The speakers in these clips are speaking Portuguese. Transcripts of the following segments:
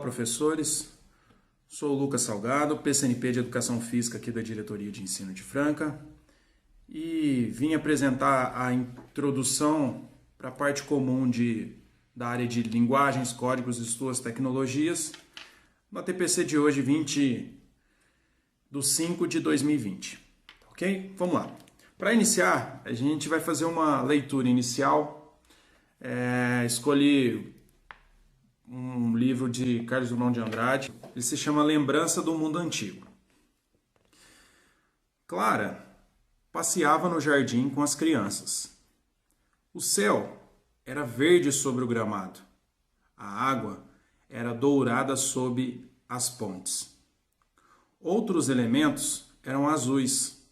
professores. Sou o Lucas Salgado, PCNP de Educação Física aqui da Diretoria de Ensino de Franca e vim apresentar a introdução para a parte comum da área de linguagens, códigos e suas tecnologias no TPC de hoje, 20/5/2020. Ok? Vamos lá. Para iniciar, a gente vai fazer uma leitura inicial. Escolhi um livro de Carlos Drummond de Andrade. Ele se chama Lembrança do Mundo Antigo. Clara passeava no jardim com as crianças. O céu era verde sobre o gramado. A água era dourada sob as pontes. Outros elementos eram azuis,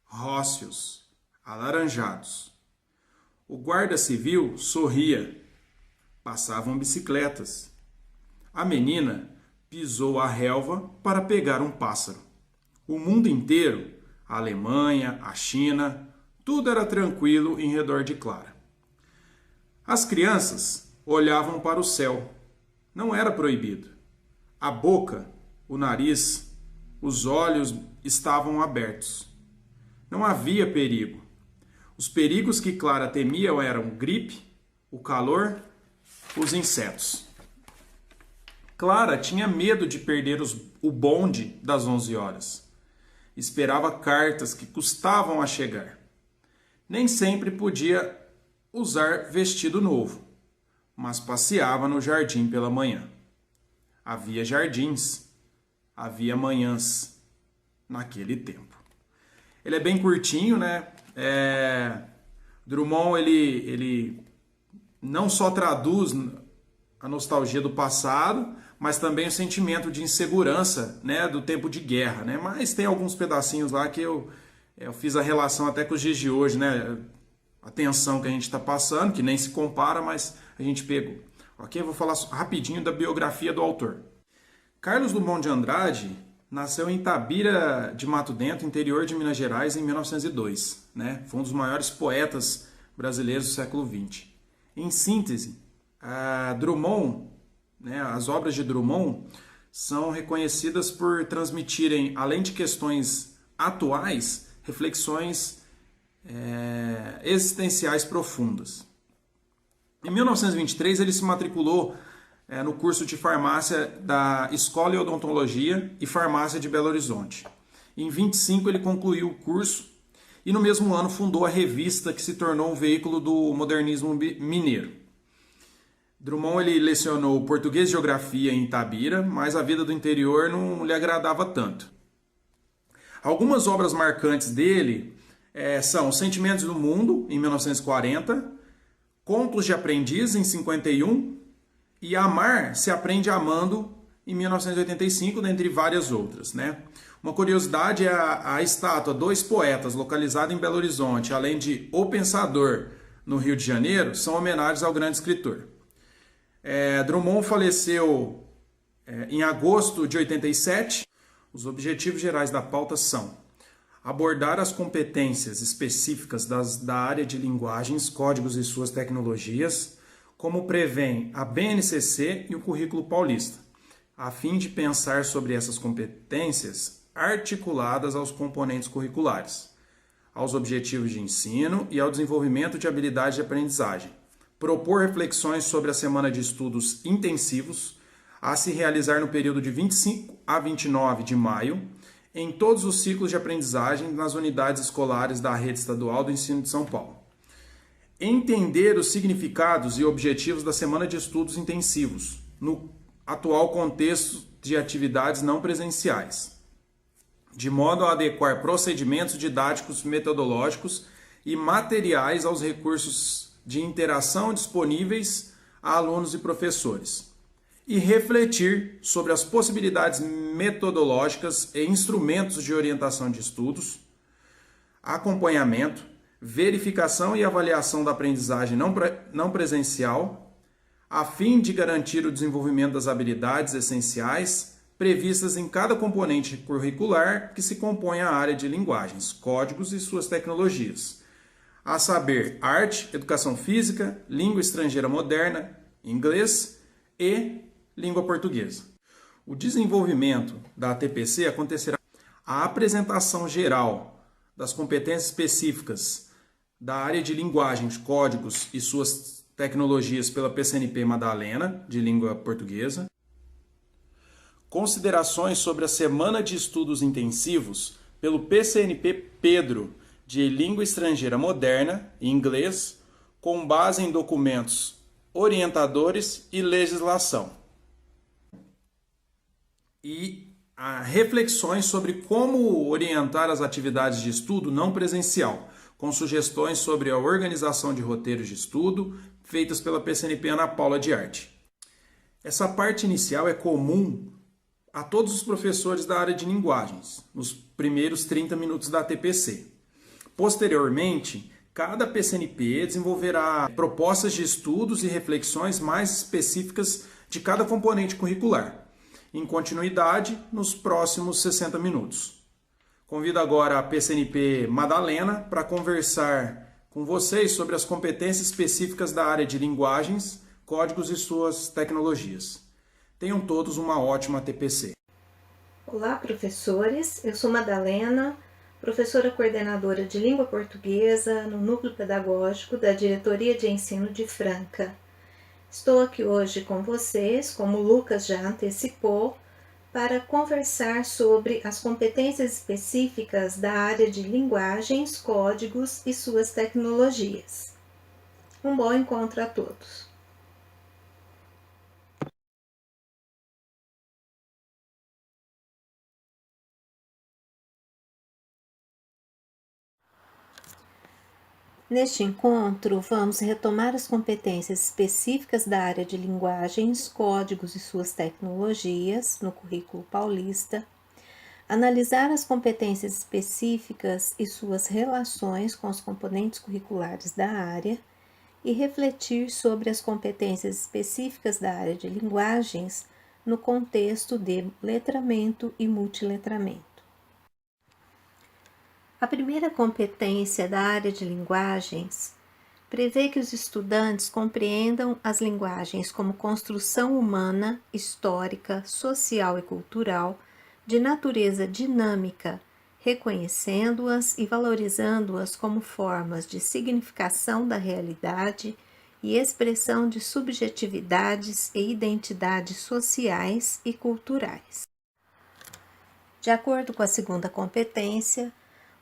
róseos, alaranjados. O guarda civil sorria. Passavam bicicletas. A menina pisou a relva para pegar um pássaro. O mundo inteiro, a Alemanha, a China, tudo era tranquilo em redor de Clara. As crianças olhavam para o céu. Não era proibido. A boca, o nariz, os olhos estavam abertos. Não havia perigo. Os perigos que Clara temia eram gripe, o calor, os insetos. Clara tinha medo de perder o bonde das 11 horas. Esperava cartas que custavam a chegar. Nem sempre podia usar vestido novo, mas passeava no jardim pela manhã. Havia jardins, havia manhãs naquele tempo. Ele é bem curtinho, né? Drummond, ele não só traduz a nostalgia do passado, mas também o sentimento de insegurança, né, do tempo de guerra, né? Mas tem alguns pedacinhos lá que eu fiz a relação até com os dias de hoje, né? A tensão que a gente está passando, que nem se compara, mas a gente pegou. Ok? Vou falar rapidinho da biografia do autor. Carlos Drummond de Andrade nasceu em Itabira de Mato Dentro, interior de Minas Gerais, em 1902. Né? Foi um dos maiores poetas brasileiros do século XX. Em síntese, Drummond, né, as obras de Drummond são reconhecidas por transmitirem, além de questões atuais, reflexões existenciais profundas. Em 1923, ele se matriculou no curso de farmácia da Escola de Odontologia e Farmácia de Belo Horizonte. Em 25, ele concluiu o curso e no mesmo ano fundou a revista que se tornou um veículo do modernismo mineiro. Drummond ele lecionou português e geografia em Itabira, mas a vida do interior não lhe agradava tanto. Algumas obras marcantes dele são Sentimentos do Mundo, em 1940, Contos de Aprendiz, em 51, e Amar se Aprende Amando, em 1985, dentre várias outras. Né? Uma curiosidade é a estátua Dois Poetas, localizada em Belo Horizonte, além de O Pensador, no Rio de Janeiro, são homenagens ao grande escritor. Drummond faleceu em agosto de 87. Os objetivos gerais da pauta são abordar as competências específicas da área de linguagens, códigos e suas tecnologias, como prevêem a BNCC e o Currículo Paulista, a fim de pensar sobre essas competências articuladas aos componentes curriculares, aos objetivos de ensino e ao desenvolvimento de habilidades de aprendizagem. Propor reflexões sobre a semana de estudos intensivos a se realizar no período de 25 a 29 de maio em todos os ciclos de aprendizagem nas unidades escolares da Rede Estadual do Ensino de São Paulo. Entender os significados e objetivos da semana de estudos intensivos no atual contexto de atividades não presenciais, de modo a adequar procedimentos didáticos, metodológicos e materiais aos recursos de interação disponíveis a alunos e professores, e refletir sobre as possibilidades metodológicas e instrumentos de orientação de estudos, acompanhamento, verificação e avaliação da aprendizagem não presencial, a fim de garantir o desenvolvimento das habilidades essenciais previstas em cada componente curricular que se compõe a área de linguagens, códigos e suas tecnologias, a saber, arte, educação física, língua estrangeira moderna, inglês e língua portuguesa. O desenvolvimento da TPC acontecerá a apresentação geral das competências específicas da área de linguagem, de códigos e suas tecnologias pela PCNP Madalena, de língua portuguesa. Considerações sobre a Semana de Estudos Intensivos pelo PCNP Pedro, de língua estrangeira moderna, em inglês, com base em documentos orientadores e legislação. E reflexões sobre como orientar as atividades de estudo não presencial, com sugestões sobre a organização de roteiros de estudo feitas pela PCNP Ana Paula de Arte. Essa parte inicial é comum a todos os professores da área de linguagens, nos primeiros 30 minutos da TPC. Posteriormente, cada PCNP desenvolverá propostas de estudos e reflexões mais específicas de cada componente curricular, em continuidade nos próximos 60 minutos. Convido agora a PCNP Madalena para conversar com vocês sobre as competências específicas da área de linguagens, códigos e suas tecnologias. Tenham todos uma ótima TPC. Olá, professores. Eu sou Madalena, professora coordenadora de língua portuguesa no Núcleo Pedagógico da Diretoria de Ensino de Franca. Estou aqui hoje com vocês, como o Lucas já antecipou, para conversar sobre as competências específicas da área de linguagens, códigos e suas tecnologias. Um bom encontro a todos! Neste encontro, vamos retomar as competências específicas da área de linguagens, códigos e suas tecnologias no currículo paulista, analisar as competências específicas e suas relações com os componentes curriculares da área e refletir sobre as competências específicas da área de linguagens no contexto de letramento e multiletramento. A primeira competência da área de linguagens prevê que os estudantes compreendam as linguagens como construção humana, histórica, social e cultural, de natureza dinâmica, reconhecendo-as e valorizando-as como formas de significação da realidade e expressão de subjetividades e identidades sociais e culturais. De acordo com a segunda competência,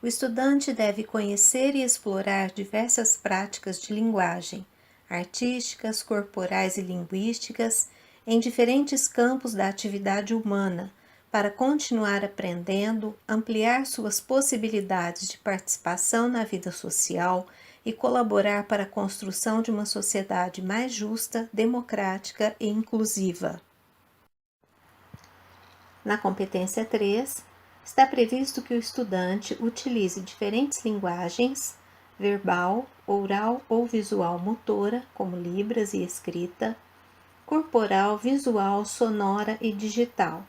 o estudante deve conhecer e explorar diversas práticas de linguagem, artísticas, corporais e linguísticas, em diferentes campos da atividade humana, para continuar aprendendo, ampliar suas possibilidades de participação na vida social e colaborar para a construção de uma sociedade mais justa, democrática e inclusiva. Na competência 3, está previsto que o estudante utilize diferentes linguagens, verbal, oral ou visual motora, como libras e escrita, corporal, visual, sonora e digital,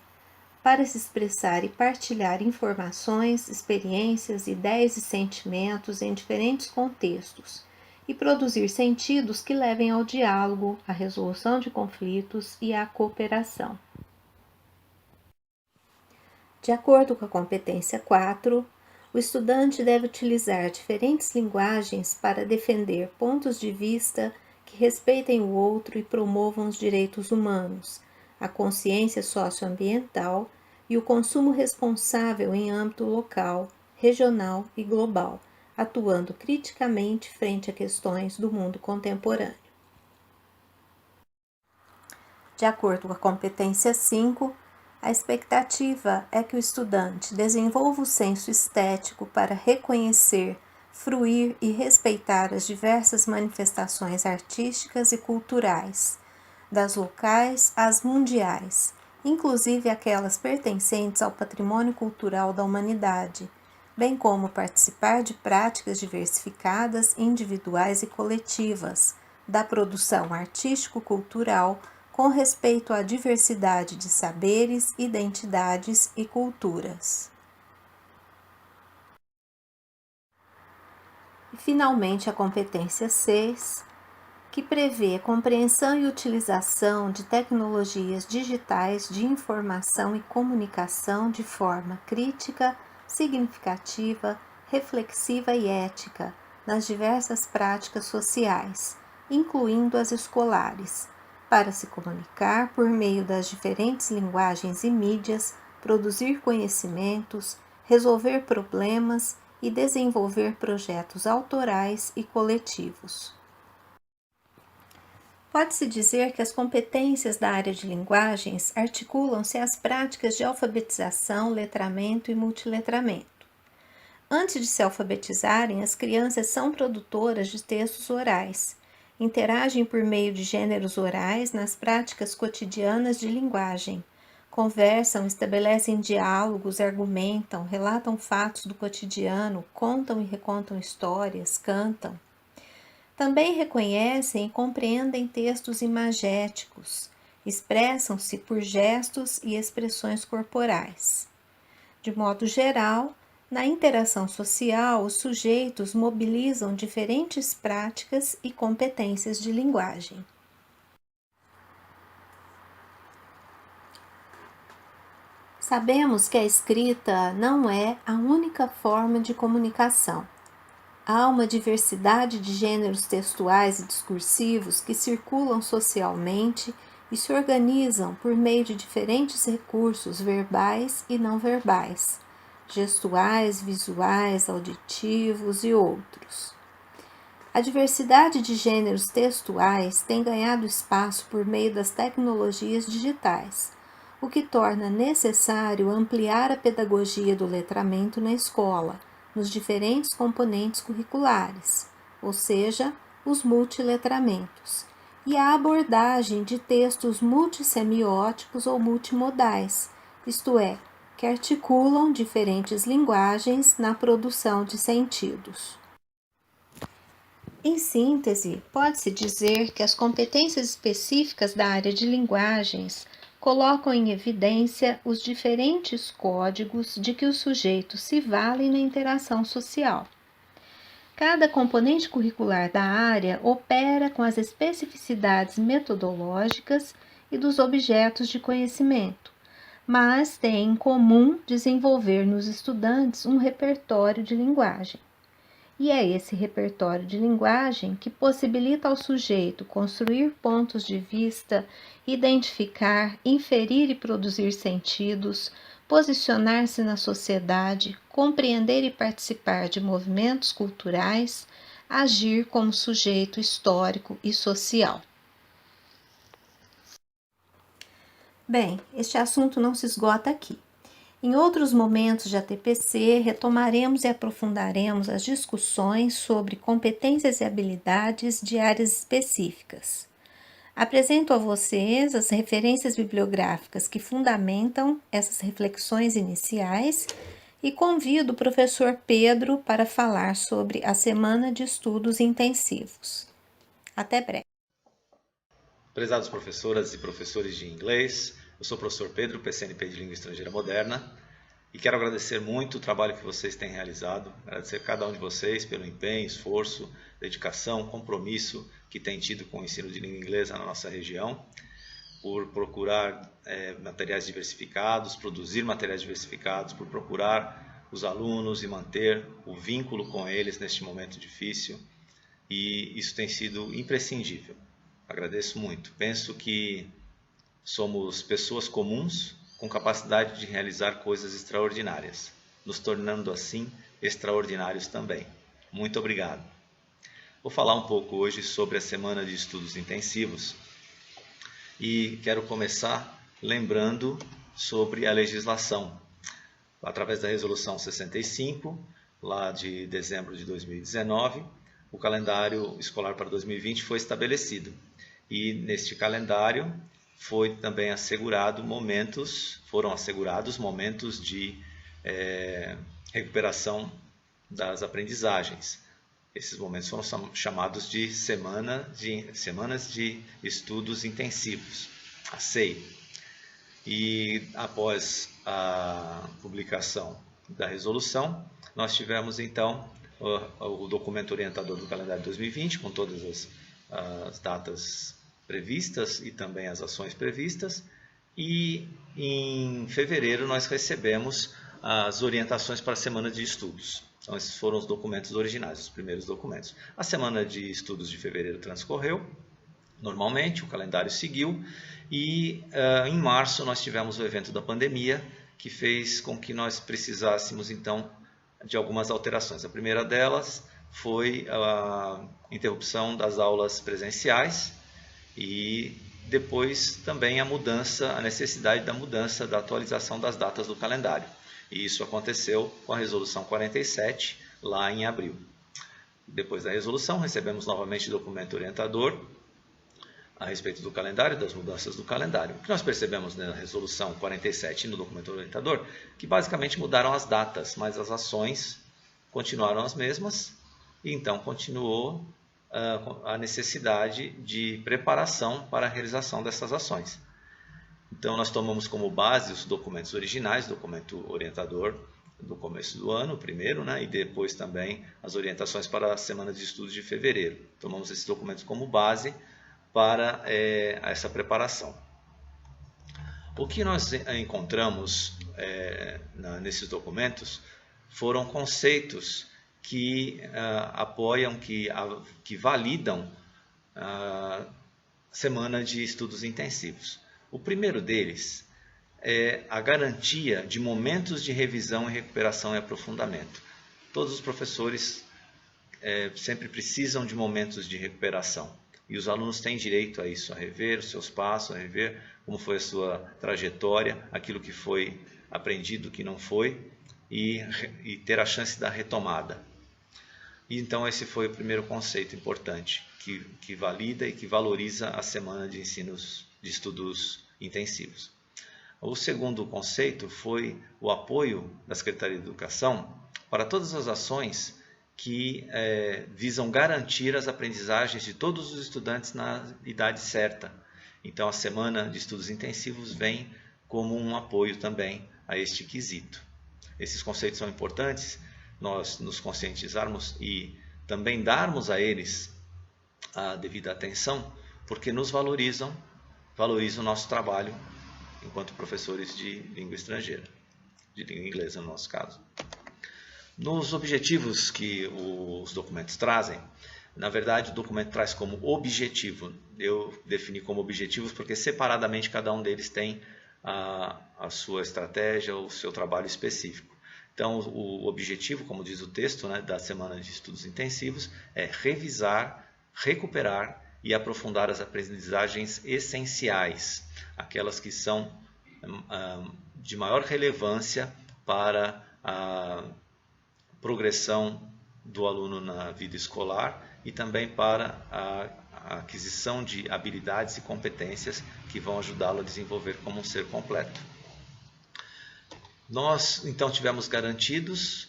para se expressar e partilhar informações, experiências, ideias e sentimentos em diferentes contextos e produzir sentidos que levem ao diálogo, à resolução de conflitos e à cooperação. De acordo com a competência 4, o estudante deve utilizar diferentes linguagens para defender pontos de vista que respeitem o outro e promovam os direitos humanos, a consciência socioambiental e o consumo responsável em âmbito local, regional e global, atuando criticamente frente a questões do mundo contemporâneo. De acordo com a competência 5, a expectativa é que o estudante desenvolva o senso estético para reconhecer, fruir e respeitar as diversas manifestações artísticas e culturais, das locais às mundiais, inclusive aquelas pertencentes ao patrimônio cultural da humanidade, bem como participar de práticas diversificadas, individuais e coletivas, da produção artístico-cultural, com respeito à diversidade de saberes, identidades e culturas. E, finalmente, a competência 6 que prevê compreensão e utilização de tecnologias digitais de informação e comunicação de forma crítica, significativa, reflexiva e ética nas diversas práticas sociais, incluindo as escolares, para se comunicar por meio das diferentes linguagens e mídias, produzir conhecimentos, resolver problemas e desenvolver projetos autorais e coletivos. Pode-se dizer que as competências da área de linguagens articulam-se às práticas de alfabetização, letramento e multiletramento. Antes de se alfabetizarem, as crianças são produtoras de textos orais, interagem por meio de gêneros orais nas práticas cotidianas de linguagem, conversam, estabelecem diálogos, argumentam, relatam fatos do cotidiano, contam e recontam histórias, cantam. Também reconhecem e compreendem textos imagéticos, expressam-se por gestos e expressões corporais. De modo geral, na interação social, os sujeitos mobilizam diferentes práticas e competências de linguagem. Sabemos que a escrita não é a única forma de comunicação. Há uma diversidade de gêneros textuais e discursivos que circulam socialmente e se organizam por meio de diferentes recursos verbais e não verbais, gestuais, visuais, auditivos e outros. A diversidade de gêneros textuais tem ganhado espaço por meio das tecnologias digitais, o que torna necessário ampliar a pedagogia do letramento na escola, nos diferentes componentes curriculares, ou seja, os multiletramentos, e a abordagem de textos multissemióticos ou multimodais, isto é, que articulam diferentes linguagens na produção de sentidos. Em síntese, pode-se dizer que as competências específicas da área de linguagens colocam em evidência os diferentes códigos de que os sujeitos se valem na interação social. Cada componente curricular da área opera com as especificidades metodológicas e dos objetos de conhecimento, mas tem em comum desenvolver nos estudantes um repertório de linguagem. E é esse repertório de linguagem que possibilita ao sujeito construir pontos de vista, identificar, inferir e produzir sentidos, posicionar-se na sociedade, compreender e participar de movimentos culturais, agir como sujeito histórico e social. Bem, este assunto não se esgota aqui. Em outros momentos de ATPC, retomaremos e aprofundaremos as discussões sobre competências e habilidades de áreas específicas. Apresento a vocês as referências bibliográficas que fundamentam essas reflexões iniciais e convido o professor Pedro para falar sobre a Semana de Estudos Intensivos. Até breve. Prezados professoras e professores de inglês, eu sou o professor Pedro, PCNP de Língua Estrangeira Moderna, e quero agradecer muito o trabalho que vocês têm realizado, agradecer a cada um de vocês pelo empenho, esforço, dedicação, compromisso que tem tido com o ensino de língua inglesa na nossa região, por procurar materiais diversificados, produzir materiais diversificados, por procurar os alunos e manter o vínculo com eles neste momento difícil, e isso tem sido imprescindível. Agradeço muito. Penso que somos pessoas comuns com capacidade de realizar coisas extraordinárias, nos tornando assim extraordinários também. Muito obrigado. Vou falar um pouco hoje sobre a Semana de Estudos Intensivos e quero começar lembrando sobre a legislação. Através da Resolução 65, lá de dezembro de 2019, o calendário escolar para 2020 foi estabelecido. E neste calendário foram assegurados momentos de recuperação das aprendizagens. Esses momentos foram chamados de semanas de estudos intensivos, a SEI. E após a publicação da resolução, nós tivemos então o documento orientador do calendário 2020, com todas as datas previstas e também as ações previstas. E em fevereiro nós recebemos as orientações para a semana de estudos. Então esses foram os documentos originais, os primeiros documentos. A semana de estudos de fevereiro transcorreu normalmente, o calendário seguiu, e em março nós tivemos o evento da pandemia, que fez com que nós precisássemos então de algumas alterações. A primeira delas foi a interrupção das aulas presenciais e depois também a necessidade da mudança, da atualização das datas do calendário. E isso aconteceu com a resolução 47, lá em abril. Depois da resolução, recebemos novamente o documento orientador a respeito do calendário, das mudanças do calendário. O que nós percebemos na resolução 47 e no documento orientador, que basicamente mudaram as datas, mas as ações continuaram as mesmas, e então continuou a necessidade de preparação para a realização dessas ações. Então nós tomamos como base os documentos originais, documento orientador do começo do ano, primeiro, e depois também as orientações para a semana de estudos de fevereiro. Tomamos esses documentos como base para essa preparação. O que nós encontramos nesses documentos foram conceitos que apoiam, que validam a semana de estudos intensivos. O primeiro deles é a garantia de momentos de revisão e recuperação e aprofundamento. Todos os professores sempre precisam de momentos de recuperação. E os alunos têm direito a isso, a rever os seus passos, a rever como foi a sua trajetória, aquilo que foi aprendido, o que não foi, e ter a chance da retomada. E então esse foi o primeiro conceito importante, que valida e que valoriza a semana de estudos intensivos. O segundo conceito foi o apoio da Secretaria de Educação para todas as ações que visam garantir as aprendizagens de todos os estudantes na idade certa. Então a semana de estudos intensivos vem como um apoio também a este quesito. Esses conceitos são importantes, nós nos conscientizarmos e também darmos a eles a devida atenção, porque nos valorizam o nosso trabalho enquanto professores de língua estrangeira, de língua inglesa no nosso caso. Nos objetivos que os documentos trazem, na verdade o documento traz como objetivo, eu defini como objetivos porque separadamente cada um deles tem a sua estratégia, o seu trabalho específico. Então o objetivo, como diz o texto, da semana de estudos intensivos, é revisar, recuperar e aprofundar as aprendizagens essenciais, aquelas que são de maior relevância para a progressão do aluno na vida escolar e também para a aquisição de habilidades e competências que vão ajudá-lo a desenvolver como um ser completo. Nós, então, tivemos garantidos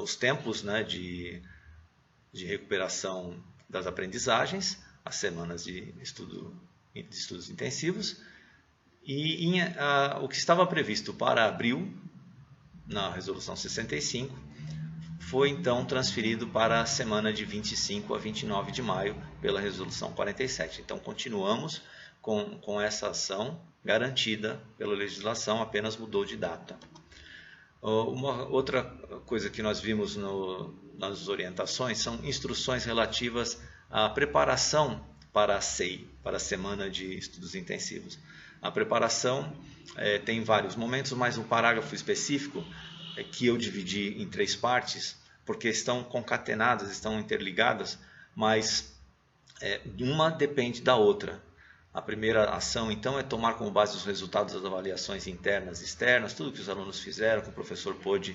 os tempos de recuperação das aprendizagens, as semanas de estudos intensivos, e o que estava previsto para abril, na resolução 65, foi então transferido para a semana de 25 a 29 de maio pela resolução 47. Então continuamos com essa ação garantida pela legislação, apenas mudou de data. Uma outra coisa que nós vimos nas orientações são instruções relativas à preparação para a SEI, para a Semana de Estudos Intensivos. A preparação tem vários momentos, mas o parágrafo específico que eu dividi em 3 partes, porque estão concatenadas, estão interligadas, mas uma depende da outra. A primeira ação, então, é tomar como base os resultados das avaliações internas e externas, tudo que os alunos fizeram, que o professor pôde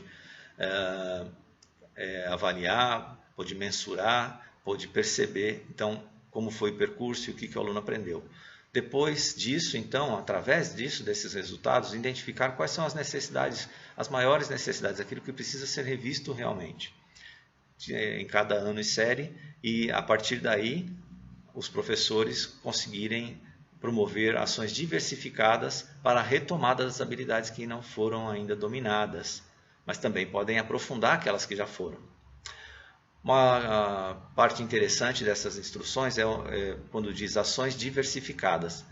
avaliar, pôde mensurar, pôde perceber, então, como foi o percurso e o que o aluno aprendeu. Depois disso, então, através desses resultados, identificar quais são as necessidades, as maiores necessidades, aquilo que precisa ser revisto realmente em cada ano e série, e a partir daí os professores conseguirem promover ações diversificadas para a retomada das habilidades que não foram ainda dominadas, mas também podem aprofundar aquelas que já foram. Uma parte interessante dessas instruções é quando diz ações diversificadas,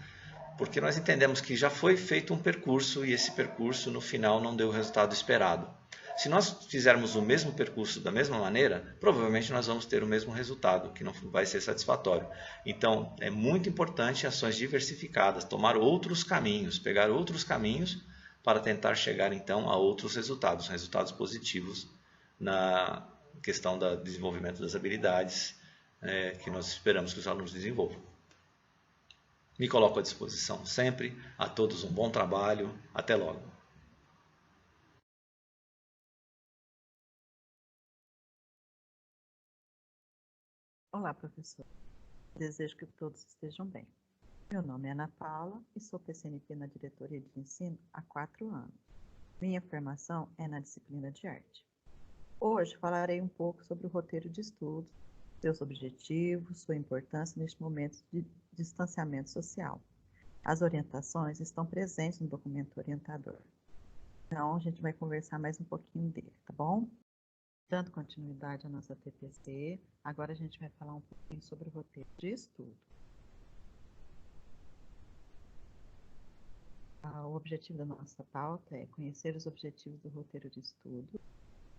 porque nós entendemos que já foi feito um percurso e esse percurso no final não deu o resultado esperado. Se nós fizermos o mesmo percurso da mesma maneira, provavelmente nós vamos ter o mesmo resultado, que não vai ser satisfatório. Então, é muito importante ações diversificadas, tomar outros caminhos, pegar outros caminhos para tentar chegar então a outros resultados positivos na questão do desenvolvimento das habilidades que nós esperamos que os alunos desenvolvam. Me coloco à disposição sempre. A todos um bom trabalho. Até logo. Olá, professor. Desejo que todos estejam bem. Meu nome é Ana Paula e sou PCNP na Diretoria de Ensino há 4 anos. Minha formação é na disciplina de arte. Hoje falarei um pouco sobre o roteiro de estudo, seus objetivos, sua importância neste momento de distanciamento social. As orientações estão presentes no documento orientador. Então, a gente vai conversar mais um pouquinho dele, tá bom? Dando continuidade à nossa TPC, agora a gente vai falar um pouquinho sobre o roteiro de estudo. O objetivo da nossa pauta é conhecer os objetivos do roteiro de estudo,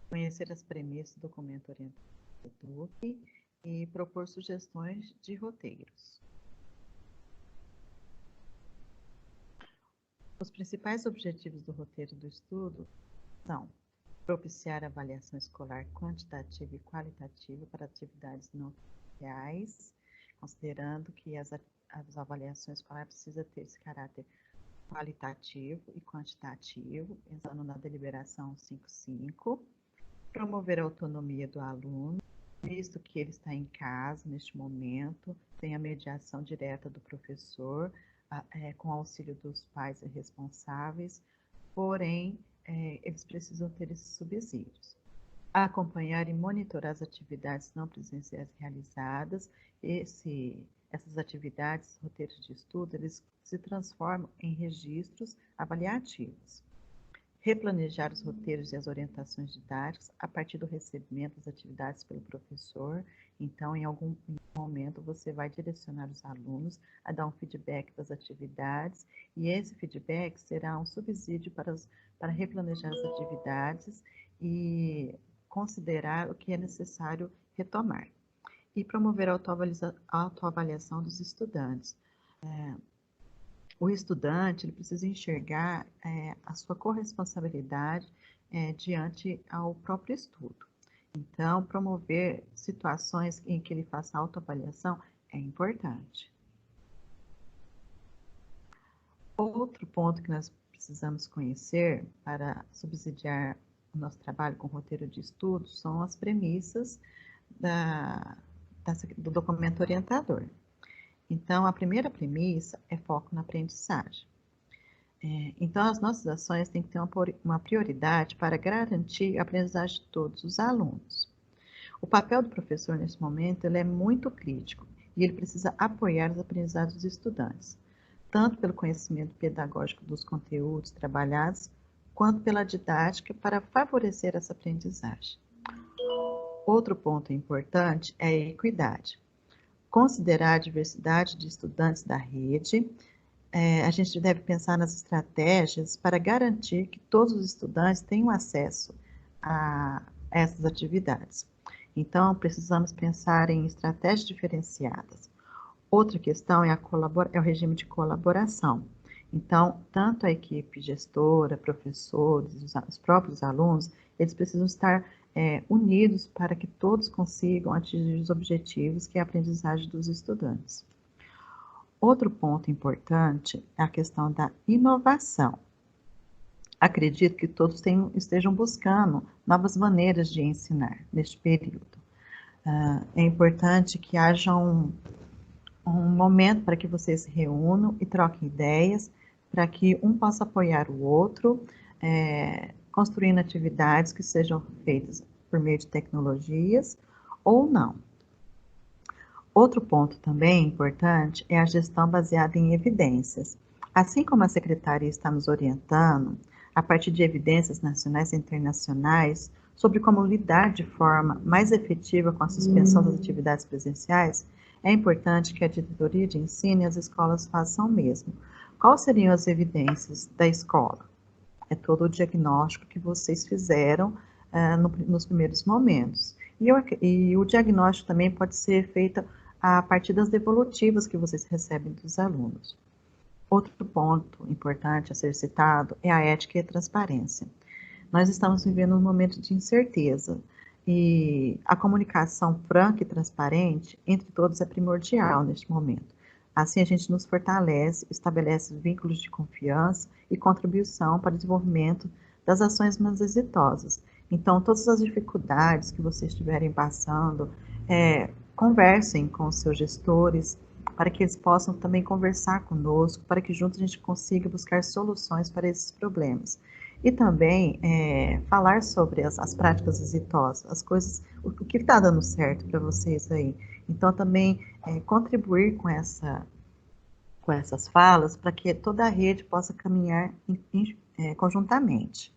conhecer as premissas do documento orientador e propor sugestões de roteiros. Os principais objetivos do roteiro do estudo são propiciar a avaliação escolar quantitativa e qualitativa para atividades não reais, considerando que as avaliações escolares precisam ter esse caráter qualitativo e quantitativo, pensando na deliberação 5.5, promover a autonomia do aluno, visto que ele está em casa neste momento, tem a mediação direta do professor, com auxílio dos pais responsáveis, porém, eles precisam ter esses subsídios. Acompanhar e monitorar as atividades não presenciais realizadas. Essas atividades, roteiros de estudo, eles se transformam em registros avaliativos. Replanejar os roteiros e as orientações didáticas a partir do recebimento das atividades pelo professor. Então, em algum momento, você vai direcionar os alunos a dar um feedback das atividades e esse feedback será um subsídio para replanejar as atividades e considerar o que é necessário retomar. E promover a autoavaliação dos estudantes. O estudante ele precisa enxergar a sua corresponsabilidade diante ao próprio estudo. Então, promover situações em que ele faça autoavaliação é importante. Outro ponto que nós precisamos conhecer para subsidiar o nosso trabalho com roteiro de estudo são as premissas do documento orientador. Então, a primeira premissa é foco na aprendizagem. Então, as nossas ações têm que ter uma prioridade para garantir a aprendizagem de todos os alunos. O papel do professor, nesse momento, ele é muito crítico e ele precisa apoiar as aprendizagens dos estudantes, tanto pelo conhecimento pedagógico dos conteúdos trabalhados, quanto pela didática para favorecer essa aprendizagem. Outro ponto importante é a equidade. Considerar a diversidade de estudantes da rede, a gente deve pensar nas estratégias para garantir que todos os estudantes tenham acesso a essas atividades. Então, precisamos pensar em estratégias diferenciadas. Outra questão é o regime de colaboração. Então, tanto a equipe gestora, professores, os próprios alunos, eles precisam estar unidos para que todos consigam atingir os objetivos que é a aprendizagem dos estudantes. Outro ponto importante é a questão da inovação. Acredito que todos estejam buscando novas maneiras de ensinar neste período. É importante que haja um momento para que vocês se reúnam e troquem ideias, para que um possa apoiar o outro, construindo atividades que sejam feitas por meio de tecnologias ou não. Outro ponto também importante é a gestão baseada em evidências. Assim como a Secretaria está nos orientando, a partir de evidências nacionais e internacionais, sobre como lidar de forma mais efetiva com a suspensão das atividades presenciais, é importante que a diretoria de ensino e as escolas façam o mesmo. Quais seriam as evidências da escola? É todo o diagnóstico que vocês fizeram nos primeiros momentos. E o diagnóstico também pode ser feito a partir das devolutivas que vocês recebem dos alunos. Outro ponto importante a ser citado é a ética e a transparência. Nós estamos vivendo um momento de incerteza e a comunicação franca e transparente entre todos é primordial neste momento. Assim, a gente nos fortalece, estabelece vínculos de confiança e contribuição para o desenvolvimento das ações mais exitosas. Então, todas as dificuldades que vocês estiverem passando, conversem com os seus gestores, para que eles possam também conversar conosco, para que juntos a gente consiga buscar soluções para esses problemas. E também falar sobre as práticas exitosas, as coisas, o que está dando certo para vocês aí. Então, também contribuir com essas falas para que toda a rede possa caminhar conjuntamente.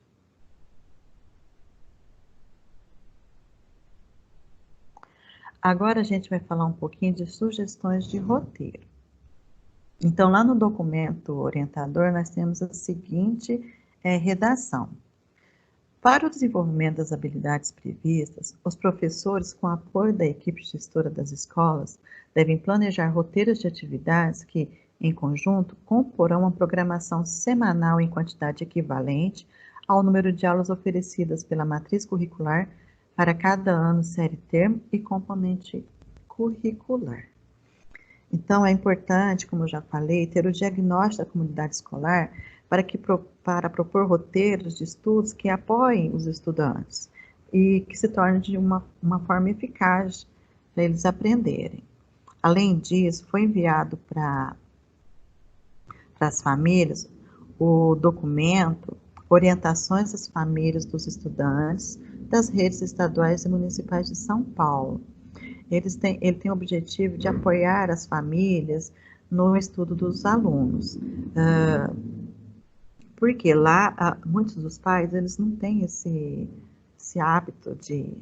Agora a gente vai falar um pouquinho de sugestões de roteiro. Então, lá no documento orientador, nós temos a seguinte redação. Para o desenvolvimento das habilidades previstas, os professores, com apoio da equipe gestora das escolas, devem planejar roteiros de atividades que, em conjunto, comporão uma programação semanal em quantidade equivalente ao número de aulas oferecidas pela matriz curricular para cada ano, série termo e componente curricular. Então, é importante, como eu já falei, ter o diagnóstico da comunidade escolar para propor roteiros de estudos que apoiem os estudantes e que se tornem de uma forma eficaz para eles aprenderem. Além disso, foi enviado para as famílias o documento Orientações às Famílias dos Estudantes das Redes Estaduais e Municipais de São Paulo. Ele tem o objetivo de apoiar as famílias no estudo dos alunos. Porque lá, muitos dos pais, eles não têm esse hábito de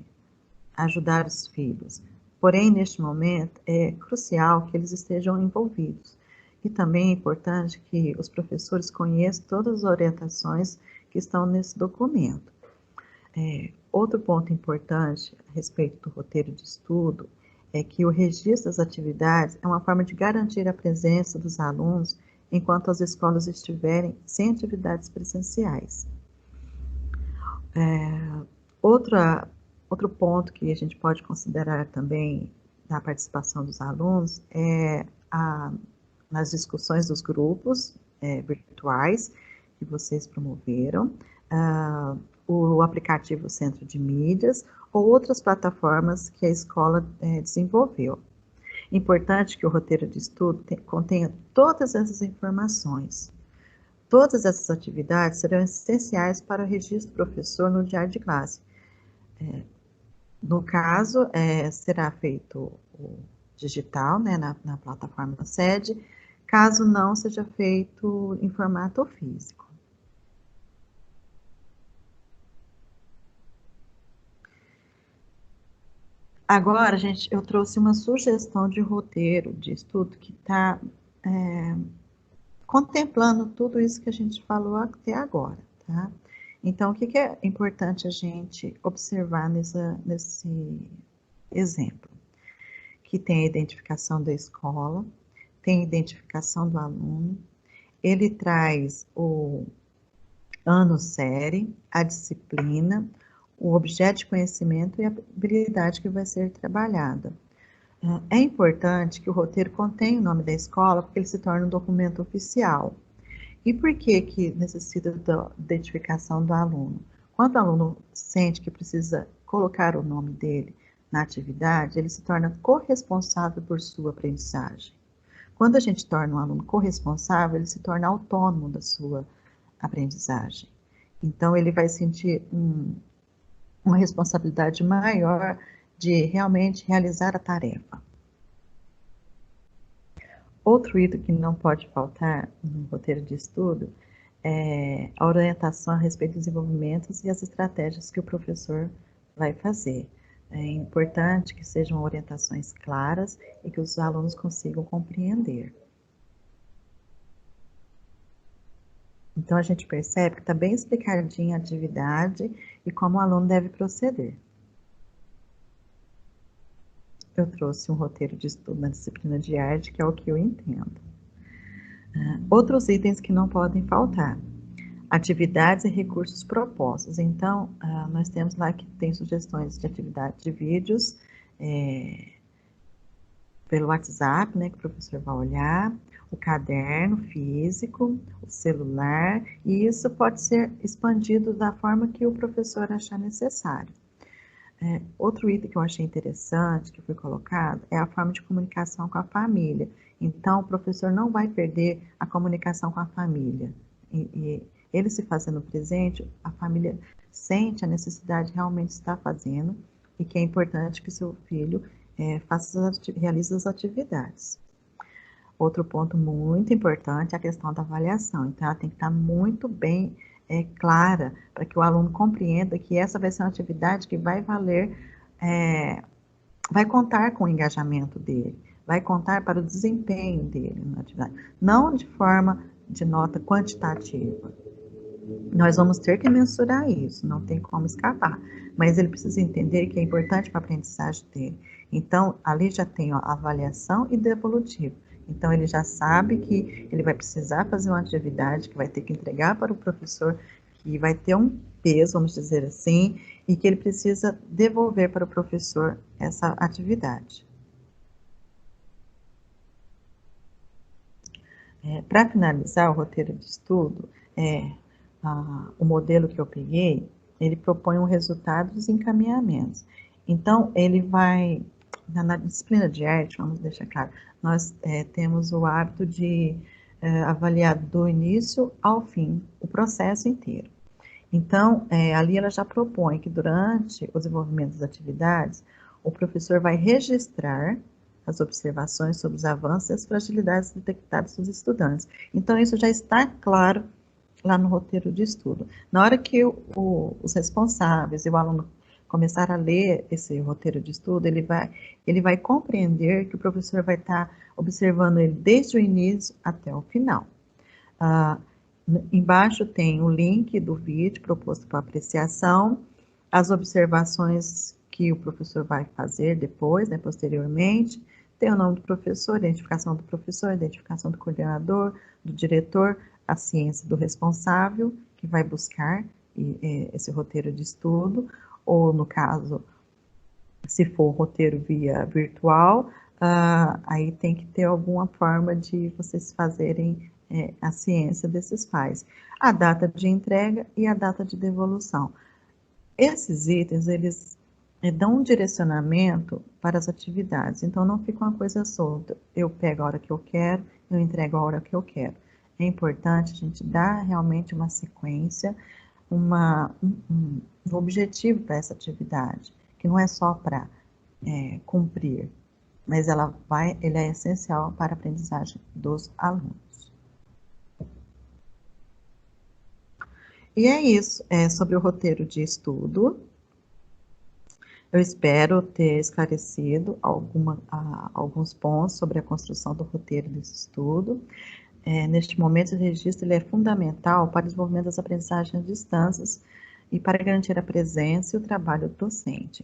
ajudar os filhos. Porém, neste momento, é crucial que eles estejam envolvidos. E também é importante que os professores conheçam todas as orientações que estão nesse documento. Outro ponto importante a respeito do roteiro de estudo é que o registro das atividades é uma forma de garantir a presença dos alunos enquanto as escolas estiverem sem atividades presenciais. Outro ponto que a gente pode considerar também na participação dos alunos é nas discussões dos grupos virtuais que vocês promoveram, o aplicativo Centro de Mídias ou outras plataformas que a escola desenvolveu. Importante que o roteiro de estudo contenha todas essas informações. Todas essas atividades serão essenciais para o registro do professor no diário de classe. No caso, será feito o digital, né, na plataforma sede, caso não seja feito em formato físico. Agora, gente, eu trouxe uma sugestão de roteiro de estudo que está contemplando tudo isso que a gente falou até agora, tá? Então, o que é importante a gente observar nesse exemplo? Que tem a identificação da escola, tem a identificação do aluno, ele traz o ano série, a disciplina, o objeto de conhecimento e a habilidade que vai ser trabalhada. É importante que o roteiro contenha o nome da escola, porque ele se torna um documento oficial. E por que necessita da identificação do aluno? Quando o aluno sente que precisa colocar o nome dele na atividade, ele se torna corresponsável por sua aprendizagem. Quando a gente torna um aluno corresponsável, ele se torna autônomo da sua aprendizagem. Então, ele vai sentir uma responsabilidade maior de realmente realizar a tarefa. Outro item que não pode faltar no roteiro de estudo é a orientação a respeito dos desenvolvimentos e as estratégias que o professor vai fazer. É importante que sejam orientações claras e que os alunos consigam compreender. Então, a gente percebe que está bem explicadinha a atividade e como o aluno deve proceder. Eu trouxe um roteiro de estudo na disciplina de arte, que é o que eu entendo. Outros itens que não podem faltar. Atividades e recursos propostos. Então, nós temos lá que tem sugestões de atividade de vídeos, pelo WhatsApp, né, que o professor vai olhar, o caderno físico, o celular, e isso pode ser expandido da forma que o professor achar necessário. Outro item que eu achei interessante, que foi colocado, é a forma de comunicação com a família. Então, o professor não vai perder a comunicação com a família. E ele se fazendo presente, a família sente a necessidade de realmente estar fazendo e que é importante que seu filho realize as atividades. Outro ponto muito importante é a questão da avaliação. Então, ela tem que estar muito bem clara para que o aluno compreenda que essa vai ser uma atividade que vai valer, vai contar com o engajamento dele, vai contar para o desempenho dele na atividade, não de forma de nota quantitativa. Nós vamos ter que mensurar isso, não tem como escapar, mas ele precisa entender que é importante para a aprendizagem dele. Então, ali já tem a avaliação e devolutivo. Então, ele já sabe que ele vai precisar fazer uma atividade, que vai ter que entregar para o professor, que vai ter um peso, vamos dizer assim, e que ele precisa devolver para o professor essa atividade. Para finalizar o roteiro de estudo, o modelo que eu peguei, ele propõe um resultado dos encaminhamentos. Então, ele vai, na disciplina de arte, vamos deixar claro, nós temos o hábito de avaliar do início ao fim, o processo inteiro. Então, ali ela já propõe que durante o desenvolvimento das atividades, o professor vai registrar as observações sobre os avanços e as fragilidades detectadas dos estudantes. Então, isso já está claro lá no roteiro de estudo. Na hora que os responsáveis e o aluno começar a ler esse roteiro de estudo, ele vai compreender que o professor vai estar observando ele desde o início até o final. Embaixo tem o link do vídeo proposto para apreciação, as observações que o professor vai fazer depois, né, posteriormente, tem o nome do professor, identificação do professor, identificação do coordenador, do diretor, a ciência do responsável, que vai buscar esse roteiro de estudo, ou no caso, se for roteiro via virtual, aí tem que ter alguma forma de vocês fazerem a ciência desses pais. A data de entrega e a data de devolução. Esses itens, eles dão um direcionamento para as atividades, então não fica uma coisa solta. Eu pego a hora que eu quero, eu entrego a hora que eu quero. É importante a gente dar realmente uma sequência, um objetivo para essa atividade, que não é só para cumprir, mas ele é essencial para a aprendizagem dos alunos. E é isso, sobre o roteiro de estudo. Eu espero ter esclarecido alguns pontos sobre a construção do roteiro desse estudo. Neste momento, o registro ele é fundamental para o desenvolvimento das aprendizagens à distância e para garantir a presença e o trabalho docente.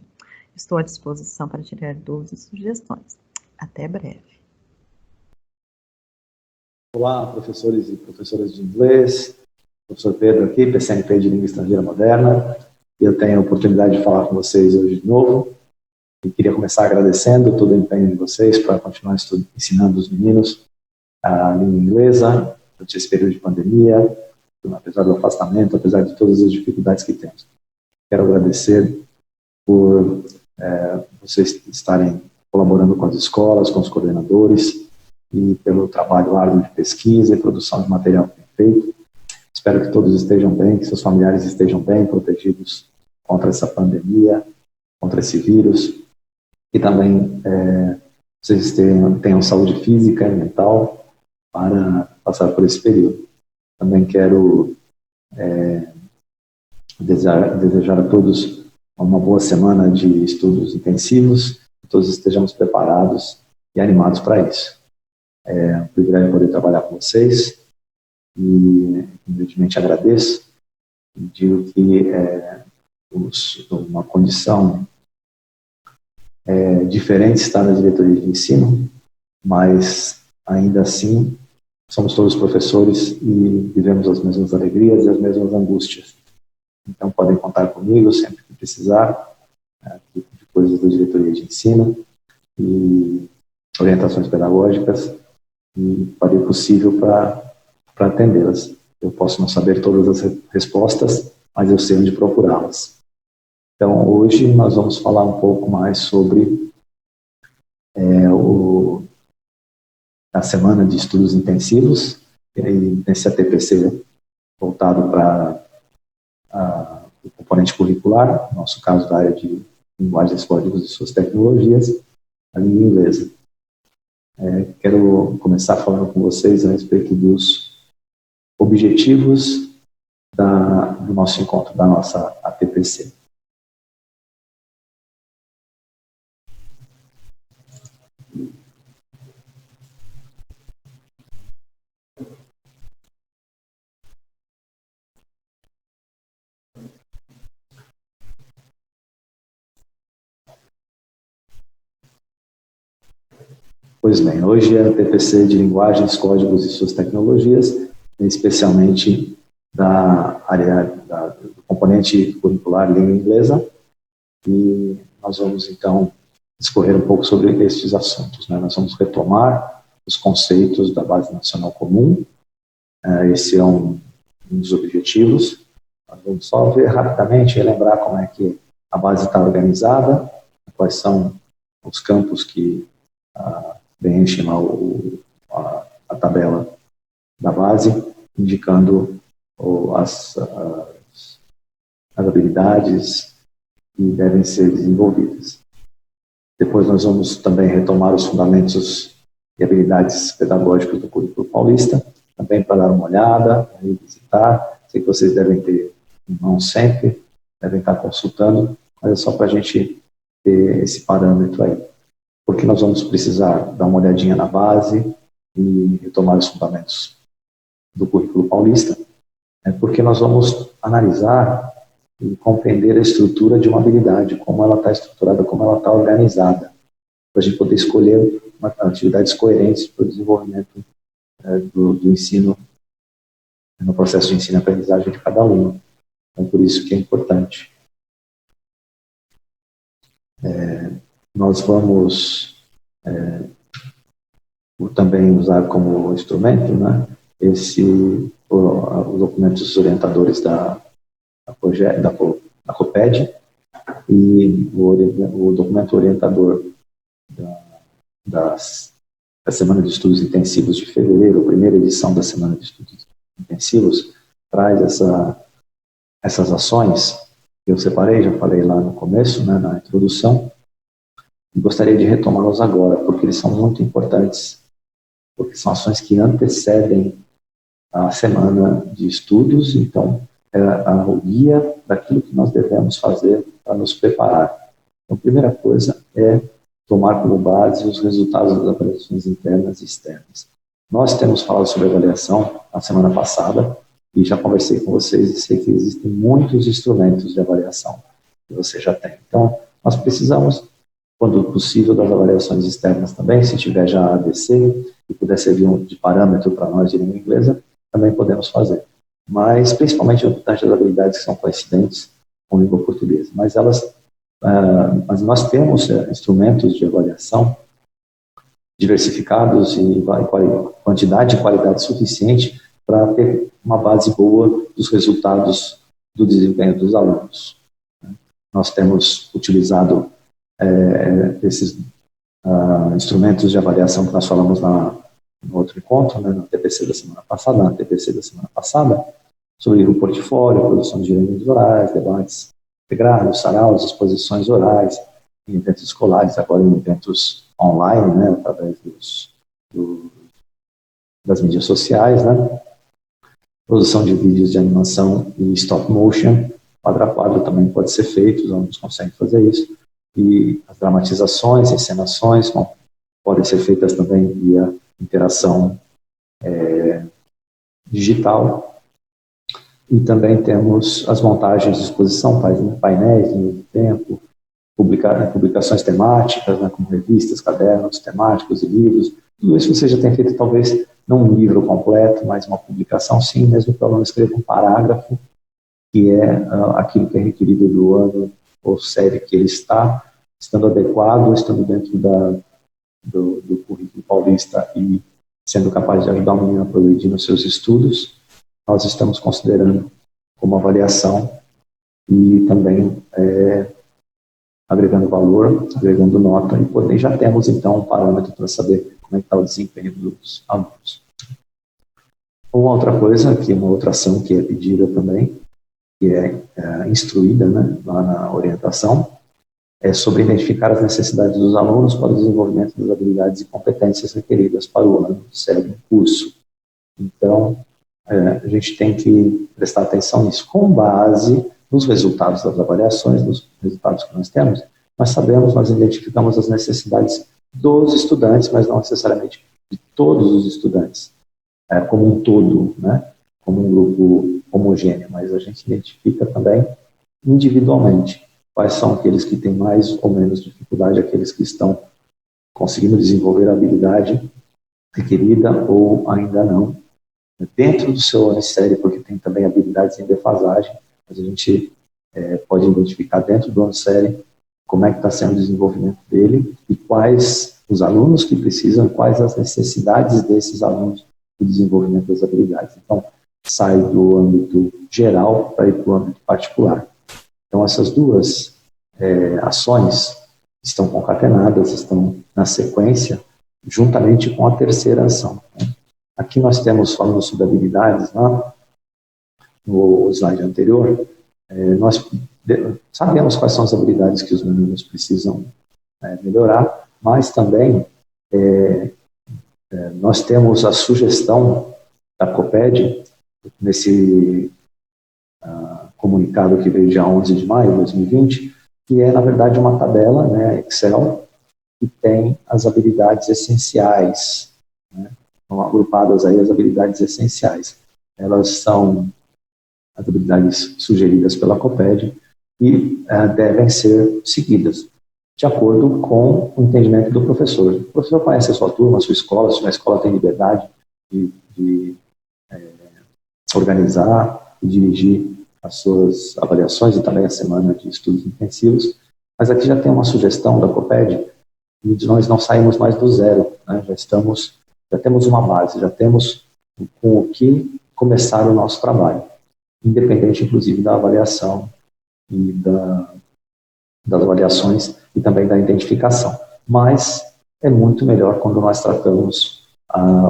Estou à disposição para tirar dúvidas e sugestões. Até breve. Olá, professores e professoras de inglês. Professor Pedro aqui, PCNP de Língua Estrangeira Moderna. Eu tenho a oportunidade de falar com vocês hoje de novo. E queria começar agradecendo todo o empenho de vocês para continuar ensinando os meninos a língua inglesa durante esse período de pandemia, apesar do afastamento, apesar de todas as dificuldades que temos. Quero agradecer por vocês estarem colaborando com as escolas, com os coordenadores e pelo trabalho árduo de pesquisa e produção de material que tem feito. Espero que todos estejam bem, que seus familiares estejam bem protegidos contra essa pandemia, contra esse vírus, e também vocês tenham saúde física e mental para passar por esse período. Também quero desejar a todos uma boa semana de estudos intensivos, que todos estejamos preparados e animados para isso. É um privilégio poder trabalhar com vocês e, evidentemente, agradeço e digo que uma condição diferente está na diretoria de ensino, mas ainda assim somos todos professores e vivemos as mesmas alegrias e as mesmas angústias. Então podem contar comigo sempre que precisar de coisas da diretoria de ensino e orientações pedagógicas, e farei o possível para atendê-las. Eu posso não saber todas as respostas, mas eu sei onde procurá-las. Então, hoje nós vamos falar um pouco mais sobre a semana de estudos intensivos, e nesse ATPC voltado para o componente curricular, no nosso caso da área de linguagens, códigos e suas tecnologias, a língua inglesa. Quero começar falando com vocês a respeito dos objetivos do nosso encontro, da nossa ATPC. Pois bem, hoje é a TPC de linguagens, códigos e suas tecnologias, especialmente da área do componente curricular língua inglesa, e nós vamos então discorrer um pouco sobre estes assuntos, né? Nós vamos retomar os conceitos da Base Nacional Comum, esse é um dos objetivos. Nós vamos só ver rapidamente, relembrar como é que a base está organizada, quais são os campos que preenchem lá a tabela da base, indicando as habilidades que devem ser desenvolvidas. Depois nós vamos também retomar os fundamentos e habilidades pedagógicas do currículo paulista, também para dar uma olhada, revisitar. Sei que vocês devem ter em mão sempre, devem estar consultando, mas é só para a gente ter esse parâmetro aí. Porque nós vamos precisar dar uma olhadinha na base e retomar os fundamentos do currículo paulista, porque nós vamos analisar e compreender a estrutura de uma habilidade, como ela está estruturada, como ela está organizada, para a gente poder escolher atividades coerentes para o desenvolvimento do ensino, no processo de ensino e aprendizagem de cada aluno. Então, por isso que é importante. Nós vamos também usar como instrumento, né, os documentos orientadores da COPED e o documento orientador da Semana de Estudos Intensivos de fevereiro, a primeira edição da Semana de Estudos Intensivos, traz essas ações que eu separei, já falei lá no começo, né, na introdução, e gostaria de retomá-los agora, porque eles são muito importantes, porque são ações que antecedem a semana de estudos, então é o guia daquilo que nós devemos fazer para nos preparar. Então, a primeira coisa é tomar como base os resultados das avaliações internas e externas. Nós temos falado sobre avaliação na semana passada, e já conversei com vocês e sei que existem muitos instrumentos de avaliação que você já tem. Então, nós precisamos, quando possível, das avaliações externas também, se tiver já a ADC e puder servir de parâmetro para nós de língua inglesa, também podemos fazer. Mas, principalmente, das habilidades que são coincidentes com língua portuguesa. Mas nós temos instrumentos de avaliação diversificados e quantidade e qualidade suficiente para ter uma base boa dos resultados do desempenho dos alunos. Nós temos utilizado esses instrumentos de avaliação que nós falamos no outro encontro, né, na TPC da semana passada, sobre o portfólio, produção de gerências orais, debates integrados, saraus, exposições orais, em eventos escolares, agora em eventos online, né, através das mídias sociais, né, produção de vídeos de animação e stop motion, quadro a quadro também pode ser feito, os alunos conseguem fazer isso, e as dramatizações, encenações podem ser feitas também via interação digital, e também temos as montagens de exposição, painéis, linhas de tempo, publicações temáticas, né, como revistas, cadernos temáticos e livros. Tudo isso você já tem feito, talvez, não um livro completo, mas uma publicação, sim, mesmo que o aluno escreva um parágrafo, que é aquilo que é requerido do ano ou série que ele está, estando adequado, estando dentro do currículo paulista e sendo capaz de ajudar o menino a progredir nos seus estudos, nós estamos considerando como avaliação e também agregando valor, agregando nota, e já temos, então, um parâmetro para saber como é que está o desempenho dos alunos. Uma outra coisa, uma outra ação que é pedida também, que é instruída, né, lá na orientação, é sobre identificar as necessidades dos alunos para o desenvolvimento das habilidades e competências requeridas para o ano que segue o curso. Então, a gente tem que prestar atenção nisso, com base nos resultados das avaliações, nos resultados que nós temos. Nós identificamos as necessidades dos estudantes, mas não necessariamente de todos os estudantes, como um todo, né, como um grupo homogêneo, mas a gente identifica também individualmente quais são aqueles que têm mais ou menos dificuldade, aqueles que estão conseguindo desenvolver a habilidade requerida ou ainda não, dentro do seu ano série, porque tem também habilidades em defasagem, mas a gente pode identificar dentro do ano série como é que está sendo o desenvolvimento dele e quais os alunos que precisam, quais as necessidades desses alunos do desenvolvimento das habilidades. Então, sai do âmbito geral para ir para o âmbito particular. Então, essas duas ações estão concatenadas, estão na sequência, juntamente com a terceira ação. Aqui nós temos, falando sobre habilidades, lá no slide anterior, nós sabemos quais são as habilidades que os meninos precisam melhorar, mas também nós temos a sugestão da COPED, nesse comunicado que veio dia 11 de maio de 2020, que é, na verdade, uma tabela, né, Excel, que tem as habilidades essenciais, né, estão agrupadas aí as habilidades essenciais. Elas são as habilidades sugeridas pela COPED e devem ser seguidas de acordo com o entendimento do professor. O professor conhece a sua turma, a sua escola, se a escola tem liberdade de organizar e dirigir as suas avaliações e também a semana de estudos intensivos, mas aqui já tem uma sugestão da COPED e nós não saímos mais do zero, né? Já temos uma base, já temos com o que começar o nosso trabalho, independente, inclusive, da avaliação e das avaliações e também da identificação. Mas é muito melhor quando nós tratamos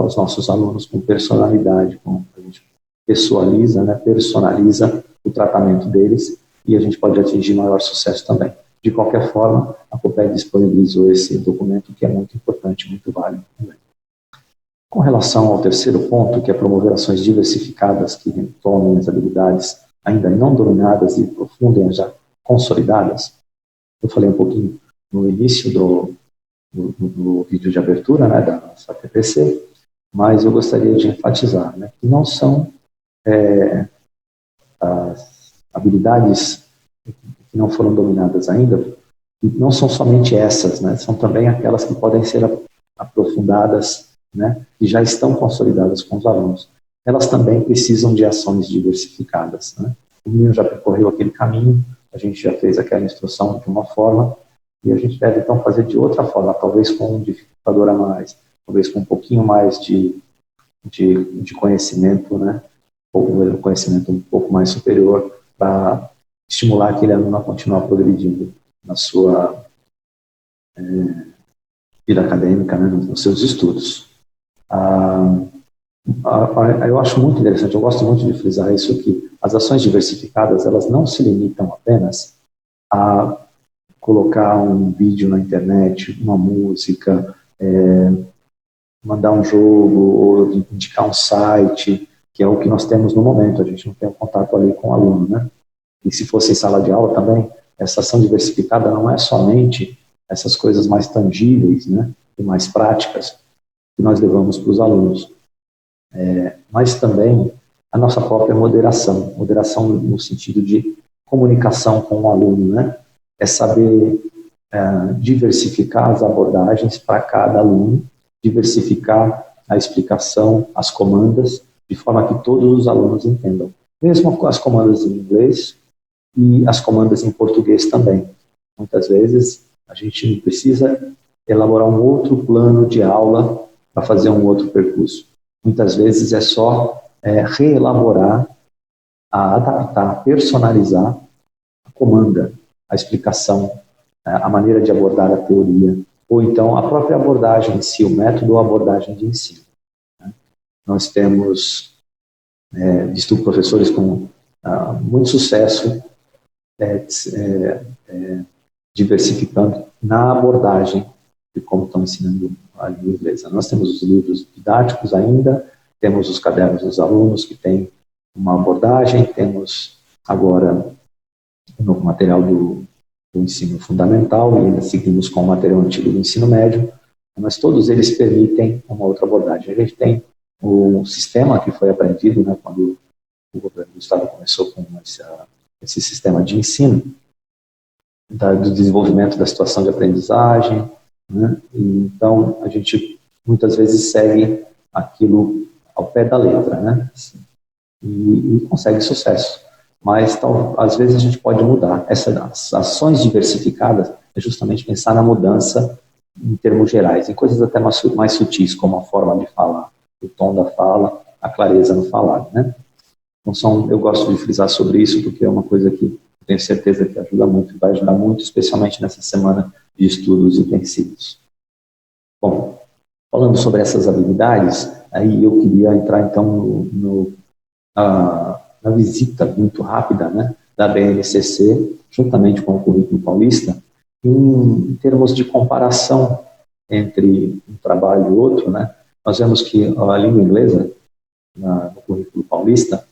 os nossos alunos com personalidade, a gente pessoaliza, né, personaliza o tratamento deles e a gente pode atingir maior sucesso também. De qualquer forma, a COPED disponibilizou esse documento que é muito importante, muito válido também. Com relação ao terceiro ponto, que é promover ações diversificadas que retomem as habilidades ainda não dominadas e aprofundem as já consolidadas, eu falei um pouquinho no início do vídeo de abertura, né, da nossa TPC, mas eu gostaria de enfatizar, né, que não são as habilidades que não foram dominadas ainda, não são somente essas, né, são também aquelas que podem ser aprofundadas, né, e já estão consolidadas com os alunos. Elas também precisam de ações diversificadas, né. O menino já percorreu aquele caminho, a gente já fez aquela instrução de uma forma, e a gente deve então fazer de outra forma, talvez com um dificultador a mais, talvez com um pouquinho mais de conhecimento, né, ou conhecimento um pouco mais superior, para estimular aquele aluno a continuar progredindo na sua vida acadêmica, né, nos seus estudos. Eu acho muito interessante, eu gosto muito de frisar isso, que as ações diversificadas, elas não se limitam apenas a colocar um vídeo na internet, uma música, mandar um jogo, ou indicar um site, que é o que nós temos no momento, a gente não tem um contato ali com o aluno, né? e se fosse em sala de aula também, essa ação diversificada não é somente essas coisas mais tangíveis, né, e mais práticas que nós levamos para os alunos, mas também a nossa própria moderação no sentido de comunicação com o aluno, né, é saber diversificar as abordagens para cada aluno, diversificar a explicação, as comandas, de forma que todos os alunos entendam. Mesmo as comandas em inglês e as comandas em português também. Muitas vezes a gente precisa elaborar um outro plano de aula para fazer um outro percurso. Muitas vezes é só reelaborar, adaptar, personalizar a comanda, a explicação, a maneira de abordar a teoria, ou então a própria abordagem em si, o método ou abordagem de ensino. Nós temos visto professores com muito sucesso diversificando na abordagem de como estão ensinando a língua inglesa. Nós temos os livros didáticos ainda, temos os cadernos dos alunos que têm uma abordagem, temos agora o novo material do ensino fundamental, e ainda seguimos com o material antigo do ensino médio, mas todos eles permitem uma outra abordagem. A gente tem o sistema que foi aprendido, né, quando o governo do estado começou com esse sistema de ensino, do desenvolvimento da situação de aprendizagem, né, e então a gente muitas vezes segue aquilo ao pé da letra, né, assim, e consegue sucesso. Mas às vezes a gente pode mudar. Essas ações diversificadas é justamente pensar na mudança em termos gerais, em coisas até mais sutis, como a forma de falar, o tom da fala, a clareza no falar, né? Então eu gosto de frisar sobre isso, porque é uma coisa que eu tenho certeza que ajuda muito, vai ajudar muito, especialmente nessa semana de estudos intensivos. Bom, falando sobre essas habilidades, aí eu queria entrar então na visita muito rápida, né, da BNCC, juntamente com o Currículo Paulista, em termos de comparação entre um trabalho e outro, né, nós vemos que a língua inglesa, no Currículo Paulista,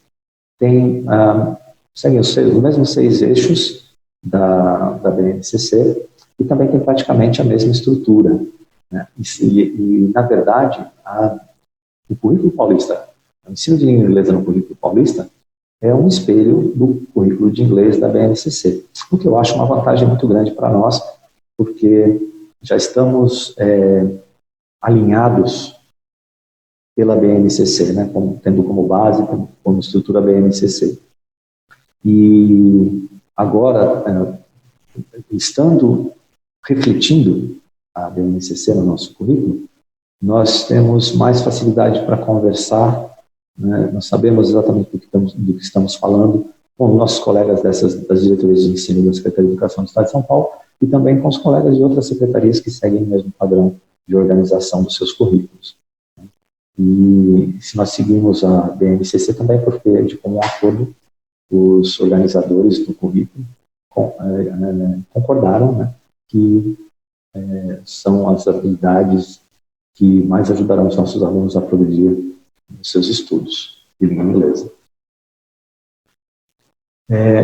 segue os mesmos 6 eixos da BNCC e também tem praticamente a mesma estrutura, né, e na verdade, o Currículo Paulista, o ensino de língua inglesa no Currículo Paulista, é um espelho do currículo de inglês da BNCC, o que eu acho uma vantagem muito grande para nós, porque já estamos alinhados pela BNCC, né, tendo como base, como estrutura a BNCC. E agora, refletindo a BNCC no nosso currículo, nós temos mais facilidade para conversar, né, nós sabemos exatamente do que estamos falando com nossos colegas das diretorias de ensino da Secretaria de Educação do Estado de São Paulo e também com os colegas de outras secretarias que seguem o mesmo padrão de organização dos seus currículos. E se nós seguimos a BNCC também porque, de comum acordo, os organizadores do currículo concordaram, né, que são as habilidades que mais ajudarão os nossos alunos a progredir nos seus estudos de língua inglesa.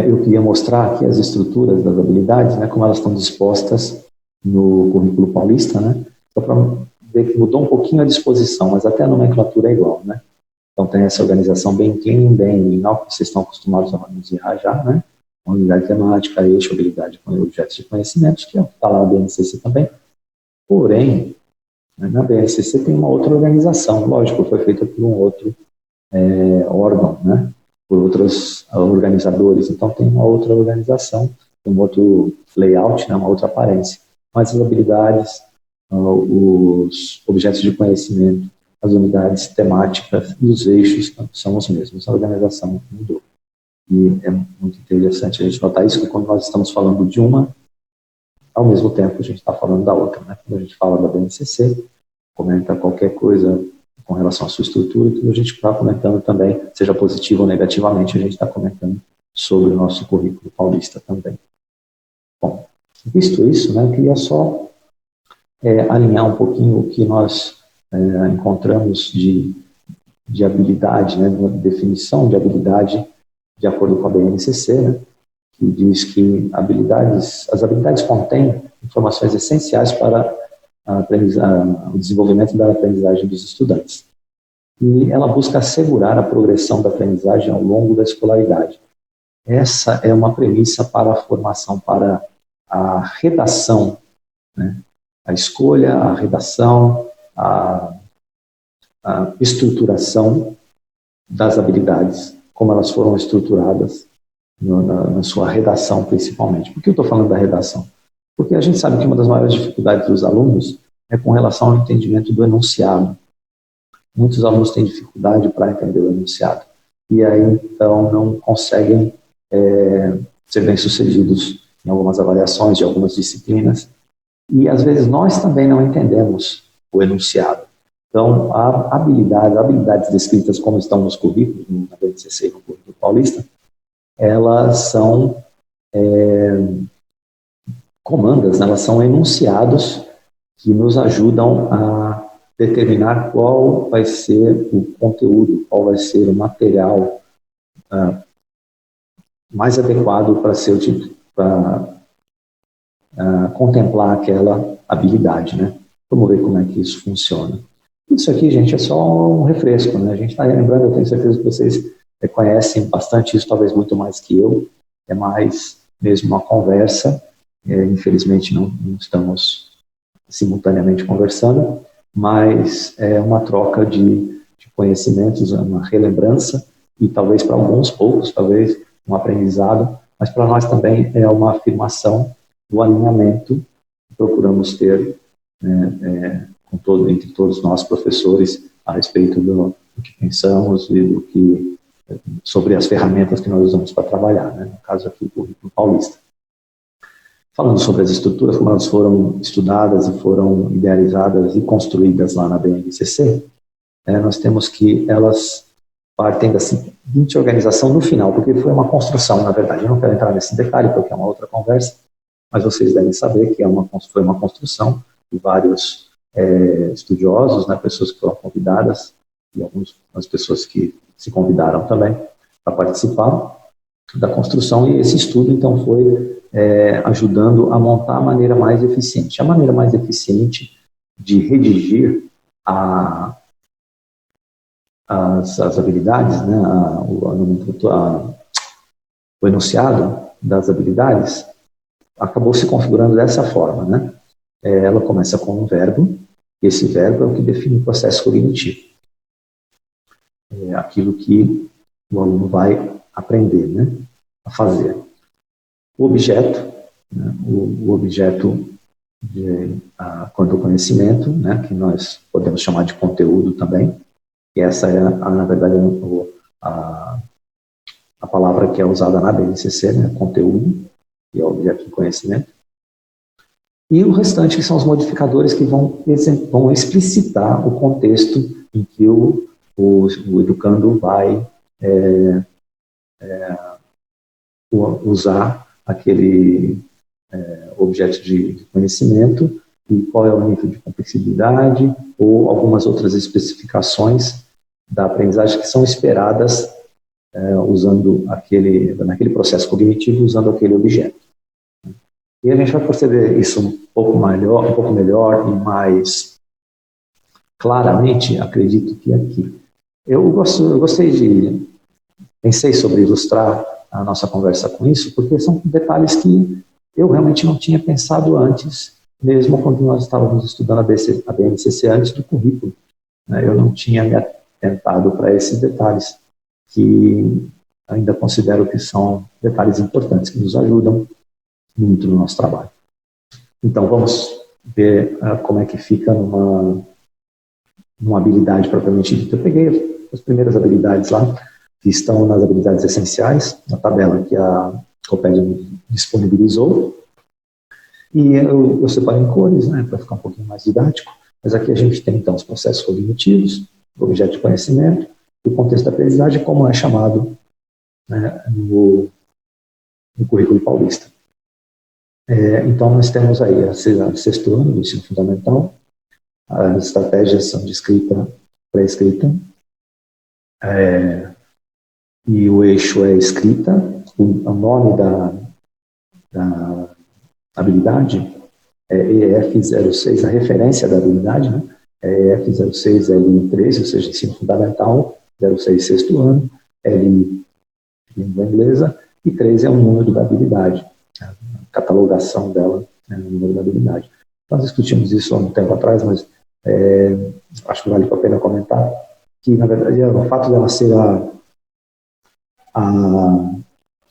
Eu queria mostrar aqui as estruturas das habilidades, né, como elas estão dispostas no Currículo Paulista, né, só para ver que mudou um pouquinho a disposição, mas até a nomenclatura é igual, né. Então tem essa organização bem clean, bem linear, que vocês estão acostumados a manusear já, né, unidade temática, eixo, habilidade com objetos de conhecimentos, que é o que está lá na BNCC também. Porém, na BNCC tem uma outra organização, lógico, foi feita por um outro órgão, né, por outros organizadores, então tem uma outra organização, um outro layout, né, uma outra aparência. Mas as habilidades, os objetos de conhecimento, as unidades temáticas e os eixos são os mesmos, a organização mudou. E é muito interessante a gente notar isso, que quando nós estamos falando de uma, ao mesmo tempo a gente está falando da outra, né? Quando a gente fala da BNCC, comenta qualquer coisa com relação à sua estrutura, tudo a gente está comentando também, seja positivo ou negativamente, a gente está comentando sobre o nosso currículo paulista também. Bom, visto isso, né, eu queria só alinhar um pouquinho o que nós encontramos de habilidade, né, uma definição de habilidade de acordo com a BNCC, né, que diz que as habilidades contêm informações essenciais para o desenvolvimento da aprendizagem dos estudantes. E ela busca assegurar a progressão da aprendizagem ao longo da escolaridade. Essa é uma premissa para a formação, para a redação, né? A escolha, a redação, a estruturação das habilidades, como elas foram estruturadas na sua redação, principalmente. Por que eu estou falando da redação? Porque a gente sabe que uma das maiores dificuldades dos alunos é com relação ao entendimento do enunciado. Muitos alunos têm dificuldade para entender o enunciado. E aí, então, não conseguem ser bem-sucedidos em algumas avaliações de algumas disciplinas. E, às vezes, nós também não entendemos o enunciado. Então, habilidades descritas como estão nos currículos, na BNCC e no currículo paulista, elas são comandas, né? Elas são enunciados que nos ajudam a determinar qual vai ser o conteúdo, qual vai ser o material mais adequado para contemplar aquela habilidade, né? Vamos ver como é que isso funciona. Isso aqui, gente, é só um refresco, né? A gente está lembrando, eu tenho certeza que vocês conhecem bastante isso, talvez muito mais que eu. É mais mesmo uma conversa. Infelizmente, não estamos simultaneamente conversando, mas é uma troca de conhecimentos, uma relembrança, e talvez para alguns, poucos, talvez um aprendizado, mas para nós também é uma afirmação do alinhamento que procuramos ter entre todos nós professores a respeito do que pensamos e sobre as ferramentas que nós usamos para trabalhar, né? No caso aqui, o currículo paulista. Falando sobre as estruturas, como elas foram estudadas e foram idealizadas e construídas lá na BNCC, nós temos que elas partem da seguinte organização no final, porque foi uma construção, na verdade. Eu não quero entrar nesse detalhe, porque é uma outra conversa, mas vocês devem saber que foi uma construção de vários estudiosos, né, pessoas que foram convidadas, e algumas pessoas que se convidaram também para participar da construção, e esse estudo, então, foi ajudando a montar a maneira mais eficiente. A maneira mais eficiente de redigir as habilidades, né, o enunciado das habilidades, acabou se configurando dessa forma, né? Ela começa com um verbo, e esse verbo é o que define o processo cognitivo. É aquilo que o aluno vai aprender, né, a fazer. O objeto, né, o objeto quanto ao conhecimento, né, que nós podemos chamar de conteúdo também, e essa é, na verdade, a palavra que é usada na BNCC, né, conteúdo, que é o objeto de conhecimento. E o restante, que são os modificadores que vão explicitar o contexto em que o educando vai usar aquele objeto de conhecimento e qual é o nível de complexibilidade ou algumas outras especificações da aprendizagem que são esperadas usando naquele processo cognitivo, usando aquele objeto. E a gente vai perceber isso um pouco melhor e mais claramente, acredito que aqui. Pensei sobre ilustrar a nossa conversa com isso, porque são detalhes que eu realmente não tinha pensado antes, mesmo quando nós estávamos estudando a BNCC antes do currículo. Eu não tinha me atentado para esses detalhes, que ainda considero que são detalhes importantes, que nos ajudam muito no nosso trabalho. Então, vamos ver como é que fica numa habilidade propriamente dita. Eu peguei as primeiras habilidades lá, que estão nas habilidades essenciais, na tabela que a Copédia disponibilizou. E eu separei em cores, né, para ficar um pouquinho mais didático. Mas aqui a gente tem, então, os processos cognitivos, o objeto de conhecimento, e o contexto da aprendizagem, como é chamado, né, no currículo paulista. Então, nós temos aí a sexto ano do ensino fundamental, as estratégias são de escrita, pré-escrita, e o eixo é escrita, o nome da habilidade, é EF06, a referência da habilidade, né? É EF06, L13, ou seja, ensino fundamental, 06, sexto ano, L, língua inglesa, e 13 é o número da habilidade, a catalogação dela, né, o número da habilidade. Nós discutimos isso há um tempo atrás, mas acho que vale a pena comentar que, na verdade, o fato dela ser a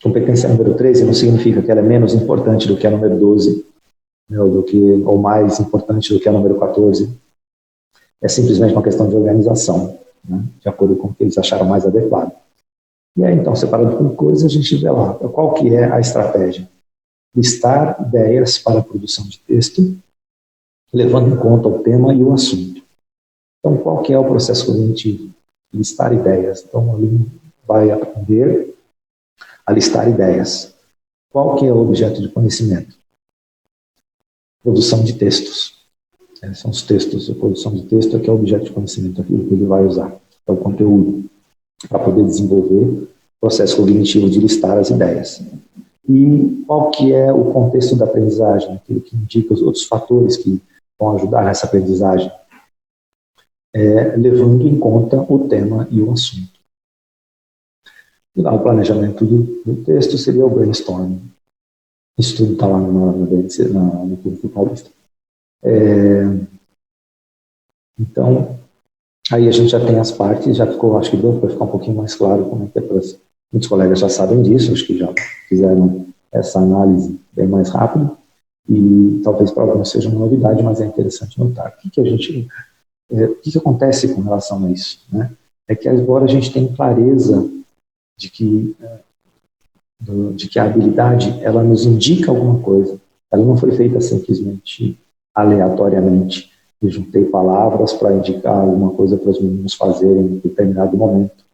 competência número 13 não significa que ela é menos importante do que a número 12, né, ou mais importante do que a número 14. É simplesmente uma questão de organização, né, de acordo com o que eles acharam mais adequado. E aí, então, separando por coisas, a gente vê lá qual que é a estratégia. Listar ideias para a produção de texto, levando em conta o tema e o assunto. Então, qual que é o processo cognitivo? Listar ideias. Então, o aluno vai aprender a listar ideias. Qual que é o objeto de conhecimento? Produção de textos. São os textos, a produção de texto é que é o objeto de conhecimento, aquilo que ele vai usar. É o conteúdo, para poder desenvolver o processo cognitivo de listar as ideias. E qual que é o contexto da aprendizagem? Aquilo que indica os outros fatores que vão ajudar nessa aprendizagem. Levando em conta o tema e o assunto. E lá o planejamento do texto seria o brainstorming. Isso tudo está lá no curso paulista. Então, aí a gente já tem as partes, já ficou, acho que deu para ficar um pouquinho mais claro como é que é para muitos colegas já sabem disso, acho que já fizeram essa análise bem mais rápido, e talvez para alguns seja uma novidade, mas é interessante notar. O que acontece com relação a isso, né? É que agora a gente tem clareza de que a habilidade, ela nos indica alguma coisa. Ela não foi feita simplesmente aleatoriamente. Eu juntei palavras para indicar alguma coisa para os meninos fazerem em determinado momento.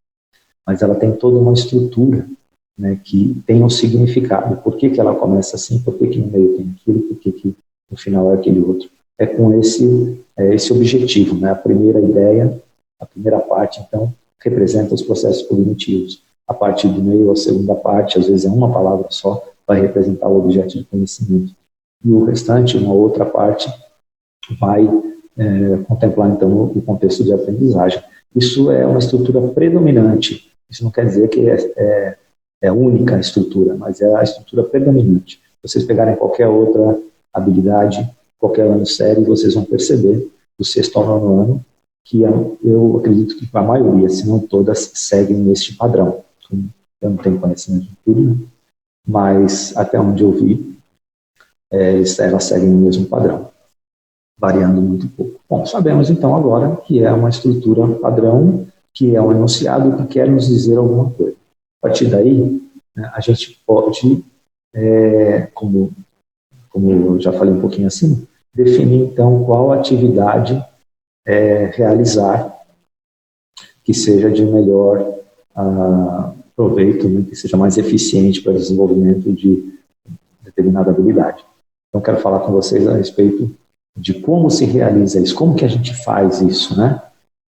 Mas ela tem toda uma estrutura, né, que tem um significado. Por que ela começa assim? Por que no meio tem aquilo? Por que no final é aquele outro? É com esse objetivo, né? A primeira ideia, a primeira parte, então, representa os processos cognitivos. A parte do meio, a segunda parte, às vezes é uma palavra só, vai representar o objeto de conhecimento. E o restante, uma outra parte, vai contemplar, então, o contexto de aprendizagem. Isso é uma estrutura predominante. Isso não quer dizer que é a única estrutura, mas é a estrutura predominante. Se vocês pegarem qualquer outra habilidade, qualquer ano série, vocês vão perceber, do sexto ao nono ano, que eu acredito que a maioria, se não todas, seguem este padrão. Eu não tenho conhecimento de tudo, né? Mas até onde eu vi, elas seguem o mesmo padrão, variando muito pouco. Bom, sabemos então agora que é uma estrutura padrão, que é um enunciado que quer nos dizer alguma coisa. A partir daí, né, a gente pode, como eu já falei um pouquinho acima, definir então qual atividade realizar que seja de melhor proveito, né, que seja mais eficiente para o desenvolvimento de determinada habilidade. Então, quero falar com vocês a respeito de como se realiza isso, como que a gente faz isso, né?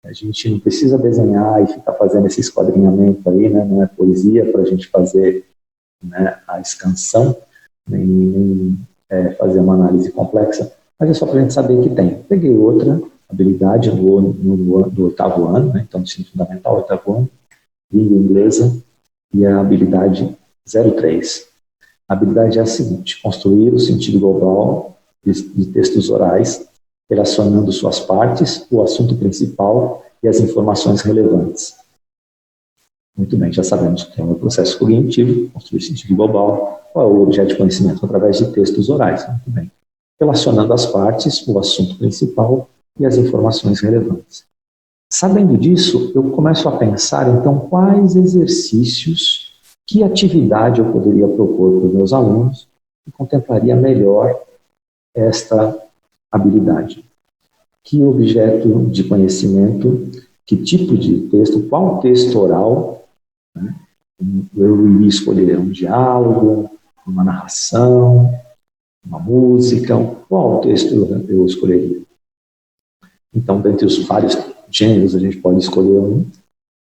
A gente não precisa desenhar e ficar fazendo esse esquadrinhamento aí, né? Não é poesia para a gente fazer, né, a escansão, nem fazer uma análise complexa, mas é só para a gente saber que tem. Peguei outra habilidade do oitavo ano, né? Então, ensino fundamental, oitavo ano, língua inglesa, e a habilidade 03. A habilidade é a seguinte: construir o sentido global de textos orais, relacionando suas partes, o assunto principal e as informações relevantes. Muito bem, já sabemos que é um processo cognitivo, construir sentido global. Qual é o objeto de conhecimento? Através de textos orais. Muito bem. Relacionando as partes, o assunto principal e as informações relevantes. Sabendo disso, eu começo a pensar, então, quais exercícios, que atividade eu poderia propor para os meus alunos que contemplaria melhor esta habilidade. Que objeto de conhecimento, que tipo de texto, qual texto oral, né? Eu iria escolher um diálogo, uma narração, uma música, qual texto eu escolheria? Então, dentre os vários gêneros, a gente pode escolher um,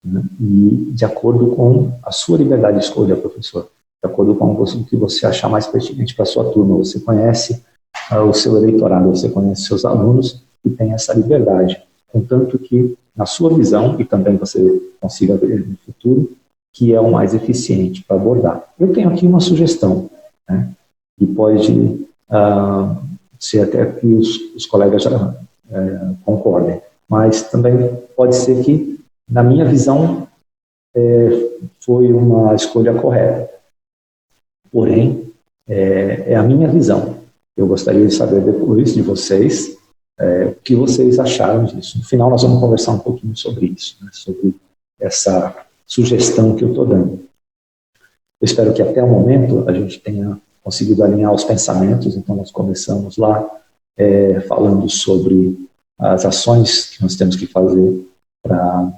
né? E de acordo com a sua liberdade de escolha, professor. de acordo com o que você achar mais pertinente para a sua turma. Você conhece o seu eleitorado, você conhece seus alunos e tem essa liberdade, contanto que, na sua visão, e também você consiga ver no futuro, que é o mais eficiente para abordar. Eu tenho aqui uma sugestão, né, que pode ser até que os colegas já concordem, mas também pode ser que, na minha visão, foi uma escolha correta. Porém, é a minha visão. Eu gostaria de saber depois de vocês o que vocês acharam disso. No final, nós vamos conversar um pouquinho sobre isso, né, sobre essa sugestão que eu estou dando. Eu espero que até o momento a gente tenha conseguido alinhar os pensamentos. Então, nós começamos lá falando sobre as ações que nós temos que fazer para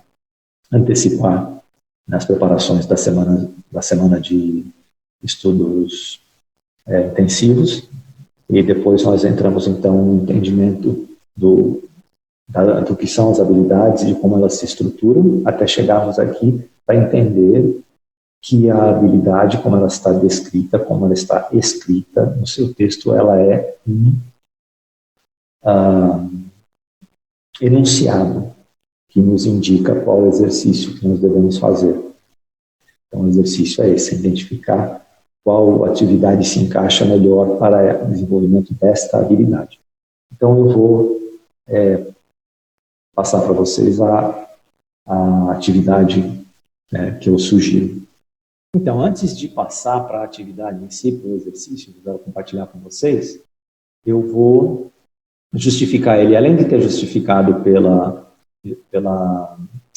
antecipar nas preparações da semana de estudos intensivos, e depois nós entramos então no entendimento do que são as habilidades e de como elas se estruturam, até chegarmos aqui para entender que a habilidade, como ela está descrita, como ela está escrita no seu texto, ela é um enunciado que nos indica qual é o exercício que nós devemos fazer. Então, o exercício é esse, identificar qual atividade se encaixa melhor para o desenvolvimento desta habilidade. Então, eu vou passar para vocês a atividade que eu sugiro. Então, antes de passar para a atividade em si, para o exercício que eu quero compartilhar com vocês, eu vou justificar ele. Além de ter justificado pela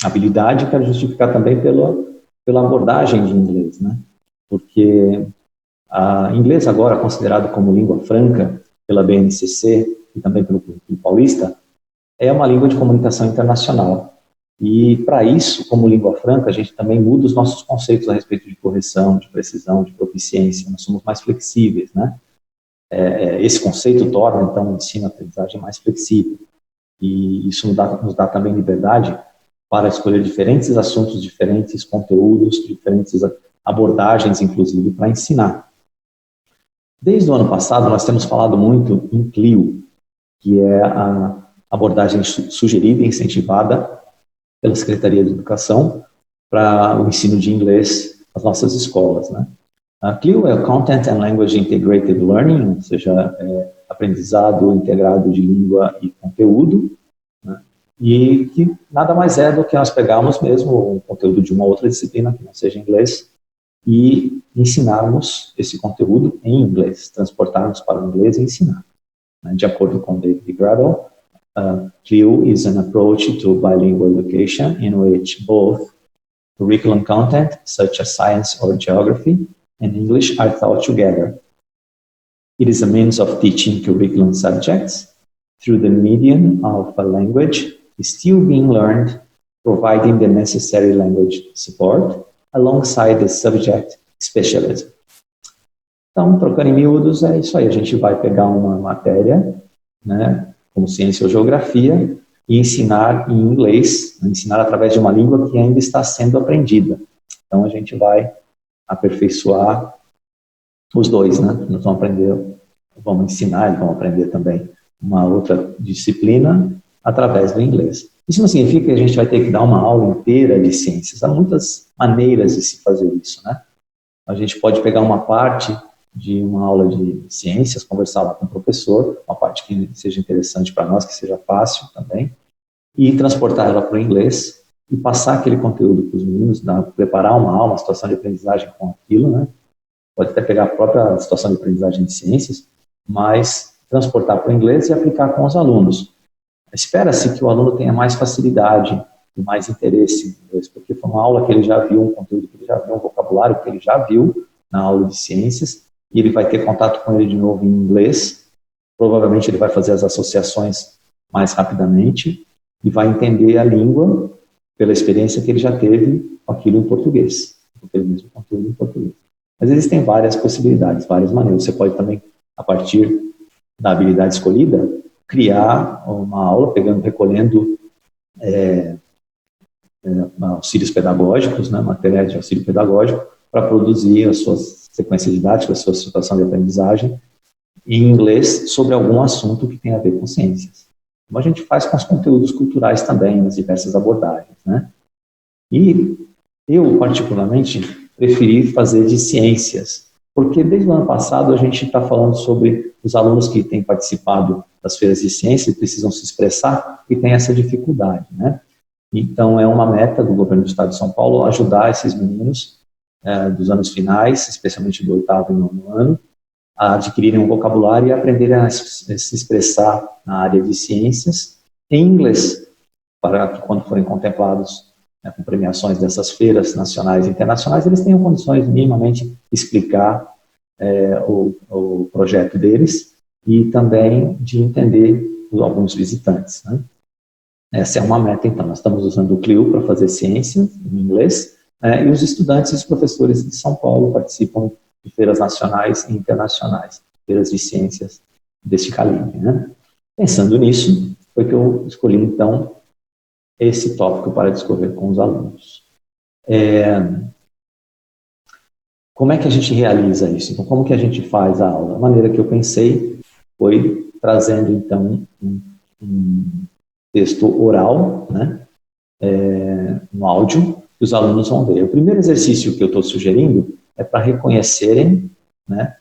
habilidade, quero justificar também pela abordagem de inglês, né? Porque inglês agora é considerado como língua franca pela BNCC e também pelo Currículo Paulista, é uma língua de comunicação internacional. E para isso, como língua franca, a gente também muda os nossos conceitos a respeito de correção, de precisão, de proficiência. Nós somos mais flexíveis, né? Esse conceito torna, então, o ensino-aprendizagem mais flexível. E isso nos dá também liberdade para escolher diferentes assuntos, diferentes conteúdos, diferentes abordagens, inclusive, para ensinar. Desde o ano passado, nós temos falado muito em CLIO, que é a abordagem sugerida e incentivada pela Secretaria de Educação para o ensino de inglês nas nossas escolas, né? A CLIO é Content and Language Integrated Learning, ou seja, aprendizado integrado de língua e conteúdo, né? E que nada mais é do que nós pegarmos mesmo o conteúdo de uma outra disciplina, que não seja inglês, e ensinarmos esse conteúdo em inglês, transportarmos para o inglês e ensinar. De acordo com David Gradle, CLIO is an approach to bilingual education in which both curriculum content, such as science or geography, and English are taught together. It is a means of teaching curriculum subjects through the medium of a language still being learned, providing the necessary language support alongside the subject specialism. Então, trocando em miúdos, é isso aí. A gente vai pegar uma matéria, né, como ciência ou geografia, e ensinar em inglês, ensinar através de uma língua que ainda está sendo aprendida. Então, a gente vai aperfeiçoar os dois, né? Nós vamos ensinar, eles vão aprender também uma outra disciplina através do inglês. Isso não significa que a gente vai ter que dar uma aula inteira de ciências. Há muitas maneiras de se fazer isso, né? A gente pode pegar uma parte de uma aula de ciências, conversar lá com o professor, uma parte que seja interessante para nós, que seja fácil também, e transportar ela para o inglês e passar aquele conteúdo para os meninos, preparar uma aula, uma situação de aprendizagem com aquilo, né? Pode até pegar a própria situação de aprendizagem de ciências, mas transportar para o inglês e aplicar com os alunos. Espera-se que o aluno tenha mais facilidade e mais interesse em inglês, porque foi uma aula que ele já viu, um conteúdo que ele já viu, um vocabulário que ele já viu na aula de ciências, e ele vai ter contato com ele de novo em inglês. Provavelmente ele vai fazer as associações mais rapidamente e vai entender a língua pela experiência que ele já teve com aquilo em português, com aquele mesmo conteúdo em português. Mas existem várias possibilidades, várias maneiras. Você pode também, a partir da habilidade escolhida, criar uma aula recolhendo auxílios pedagógicos, né, materiais de auxílio pedagógico, para produzir as suas sequência didática, a sua situação de aprendizagem, em inglês sobre algum assunto que tem a ver com ciências. Como a gente faz com os conteúdos culturais também, nas diversas abordagens, né? E eu, particularmente, preferi fazer de ciências, porque desde o ano passado a gente está falando sobre os alunos que têm participado das feiras de ciência e precisam se expressar e têm essa dificuldade, né? Então, é uma meta do governo do Estado de São Paulo ajudar esses meninos dos anos finais, especialmente do 8º e 9º ano, a adquirirem um vocabulário e aprenderem a se expressar na área de ciências em inglês, para que quando forem contemplados com premiações dessas feiras nacionais e internacionais, eles tenham condições de minimamente explicar o projeto deles e também de entender alguns visitantes, né? Essa é uma meta, então. Nós estamos usando o Clio para fazer ciência em inglês, e os estudantes e os professores de São Paulo participam de feiras nacionais e internacionais, feiras de ciências deste calibre, né? Pensando nisso, foi que eu escolhi, então, esse tópico para discorrer com os alunos. Como é que a gente realiza isso? Então, como que a gente faz a aula? A maneira que eu pensei foi trazendo, então, um texto oral, né, no áudio, que os alunos vão ver. O primeiro exercício que eu estou sugerindo é para reconhecerem, né,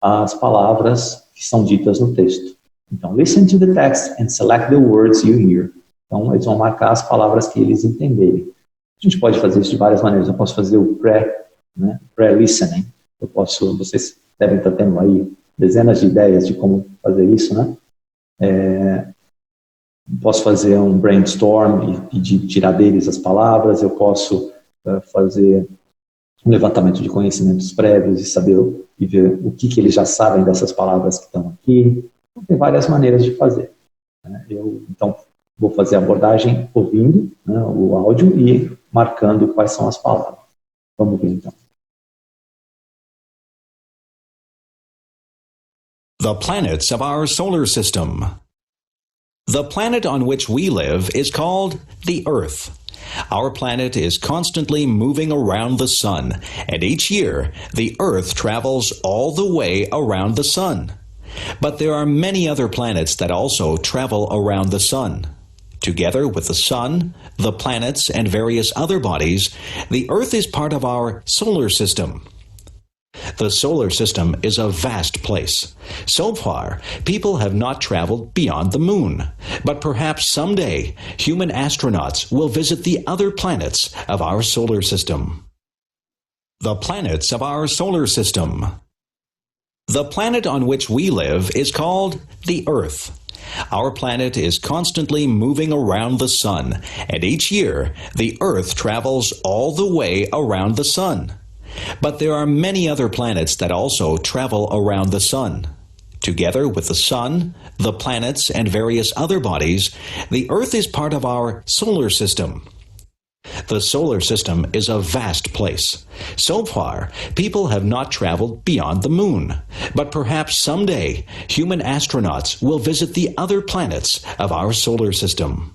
as palavras que são ditas no texto. Então, listen to the text and select the words you hear. Então, eles vão marcar as palavras que eles entenderem. A gente pode fazer isso de várias maneiras. Eu posso fazer o pré-listening. Vocês devem estar tendo aí dezenas de ideias de como fazer isso, né? Posso fazer um brainstorm e tirar deles as palavras. Eu posso fazer um levantamento de conhecimentos prévios e saber e ver o que eles já sabem dessas palavras que estão aqui. Então, tem várias maneiras de fazer, né? Então, vou fazer a abordagem ouvindo, né, o áudio e marcando quais são as palavras. Vamos ver, então. The planets of our solar system. The planet on which we live is called the Earth. Our planet is constantly moving around the sun, and each year the Earth travels all the way around the sun. But there are many other planets that also travel around the sun. Together with the sun, the planets, and various other bodies, the Earth is part of our solar system. The solar system is a vast place. So far, people have not traveled beyond the moon. But perhaps someday, human astronauts will visit the other planets of our solar system. The planets of our solar system. The planet on which we live is called the Earth. Our planet is constantly moving around the sun, and each year the Earth travels all the way around the sun. But there are many other planets that also travel around the sun. Together with the sun, the planets, and various other bodies, the Earth is part of our solar system. The solar system is a vast place. So far, people have not traveled beyond the moon. But perhaps someday, human astronauts will visit the other planets of our solar system.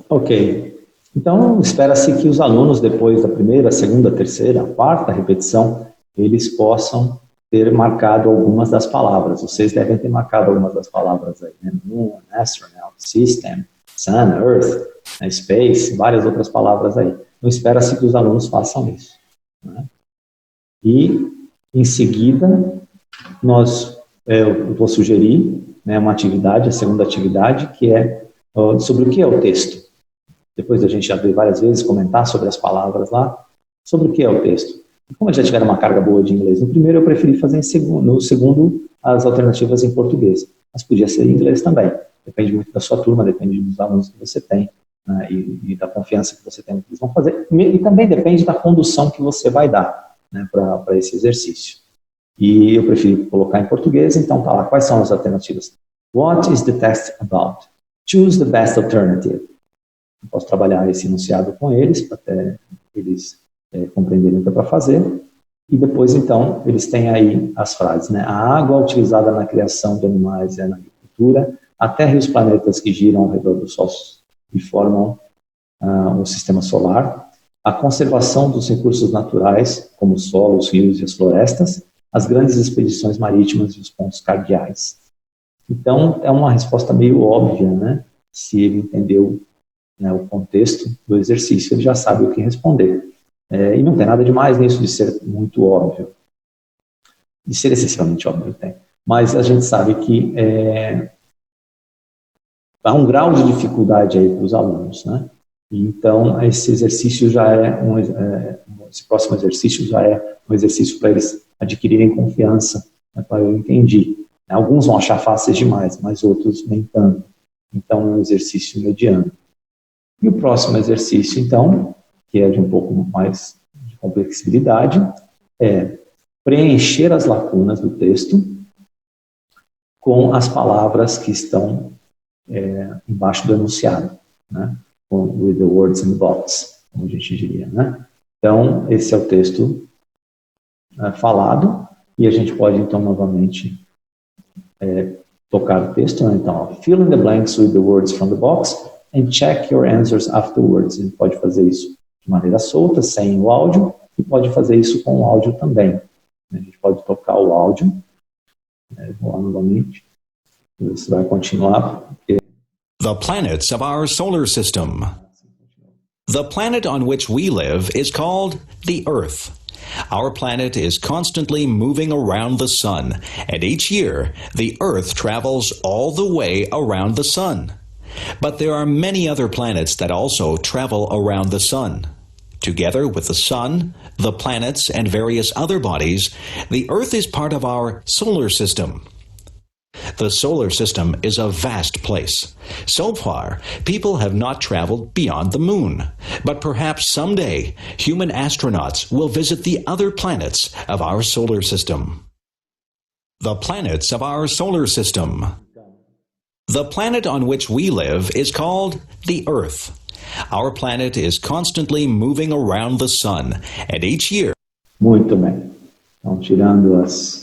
Ok. Então, espera-se que os alunos, depois da primeira, segunda, terceira, quarta repetição, eles possam ter marcado algumas das palavras. Vocês devem ter marcado algumas das palavras aí, né? Moon, astronaut, system, sun, earth, space, várias outras palavras aí. Então, espera-se que os alunos façam isso, né? E, em seguida, eu vou sugerir, né, uma atividade, a segunda atividade, que é sobre o que é o texto. Depois a gente já veio várias vezes comentar sobre as palavras lá, sobre o que é o texto. E como já tiveram uma carga boa de inglês no primeiro, eu preferi fazer no segundo as alternativas em português. Mas podia ser em inglês também. Depende muito da sua turma, depende dos alunos que você tem, né, e da confiança que você tem no que eles vão fazer. E também depende da condução que você vai dar, né, para esse exercício. E eu preferi colocar em português, então tá lá. Quais são as alternativas? What is the text about? Choose the best alternative. Eu posso trabalhar esse enunciado com eles, até eles compreenderem o que é para fazer. E depois, então, eles têm aí as frases, né? A água utilizada na criação de animais e na agricultura, a Terra e os planetas que giram ao redor do Sol e formam o sistema solar, a conservação dos recursos naturais, como o solo, os rios e as florestas, as grandes expedições marítimas e os pontos cardeais. Então, é uma resposta meio óbvia, né? Se ele entendeu, né, o contexto do exercício, ele já sabe o que responder. E não tem nada de mais nisso de ser muito óbvio. De ser excessivamente óbvio, tem. Mas a gente sabe que há um grau de dificuldade aí para os alunos, né? Então, esse exercício esse próximo exercício já é um exercício para eles adquirirem confiança, né, para eu entendi. Alguns vão achar fáceis demais, mas outros nem tanto. Então, é um exercício mediano. E o próximo exercício, então, que é de um pouco mais de complexibilidade, é preencher as lacunas do texto com as palavras que estão embaixo do enunciado, né? With the words in the box, como a gente diria, né? Então, esse é o texto falado, e a gente pode, então, novamente tocar o texto, né? Então, ó, fill in the blanks with the words from the box and check your answers afterwards. A gente pode fazer isso de maneira solta, sem o áudio, e pode fazer isso com o áudio também. A gente pode tocar o áudio, vou lá novamente, você vai continuar, porque... The planets of our solar system. The planet on which we live is called the Earth. Our planet is constantly moving around the sun, and each year the Earth travels all the way around the sun. But there are many other planets that also travel around the sun. Together with the sun, the planets, and various other bodies, the Earth is part of our solar system. The solar system is a vast place. So far, people have not traveled beyond the moon. But perhaps someday, human astronauts will visit the other planets of our solar system. The planets of our solar system. The planet on which we live is called the Earth. Our planet is constantly moving around the sun, and each year... Muito bem. Então, tirando os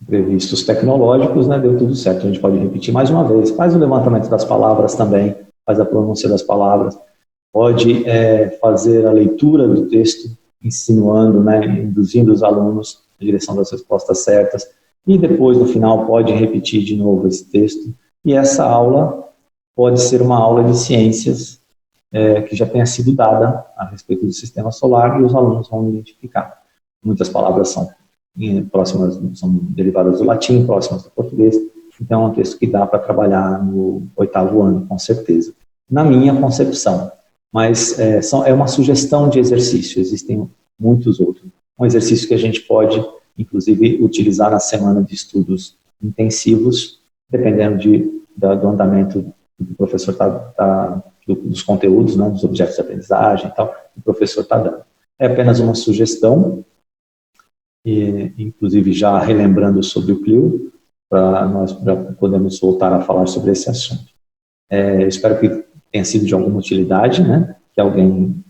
previstos tecnológicos, né, deu tudo certo. A gente pode repetir mais uma vez. Faz o levantamento das palavras também, faz a pronúncia das palavras, pode fazer a leitura do texto, insinuando, né, induzindo os alunos na direção das respostas certas, e depois, no final, pode repetir de novo esse texto. E essa aula pode ser uma aula de ciências que já tenha sido dada a respeito do sistema solar, e os alunos vão identificar. Muitas palavras são próximas, são derivadas do latim, próximas do português, então é um texto que dá para trabalhar no 8º ano, com certeza. Na minha concepção, mas é uma sugestão de exercício, existem muitos outros. Um exercício que a gente pode, inclusive, utilizar na semana de estudos intensivos, dependendo do andamento do professor dos conteúdos, né, dos objetos de aprendizagem e tal, que o professor está dando. É apenas uma sugestão, e, inclusive já relembrando sobre o Clio, para nós podermos voltar a falar sobre esse assunto. Espero que tenha sido de alguma utilidade, né, que alguém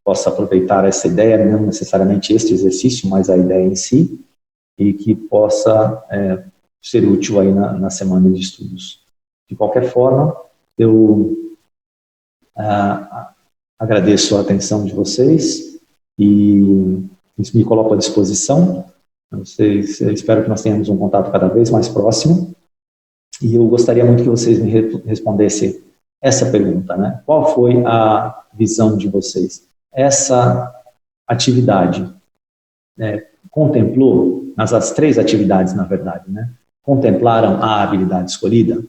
possa aproveitar essa ideia, não necessariamente este exercício, mas a ideia em si, e que possa ser útil aí na semana de estudos. De qualquer forma, eu agradeço a atenção de vocês e me coloco à disposição. Espero que nós tenhamos um contato cada vez mais próximo, e eu gostaria muito que vocês me respondessem essa pergunta, né? Qual foi a visão de vocês? Essa atividade contemplou, as 3 atividades, na verdade, né? Contemplaram a habilidade escolhida?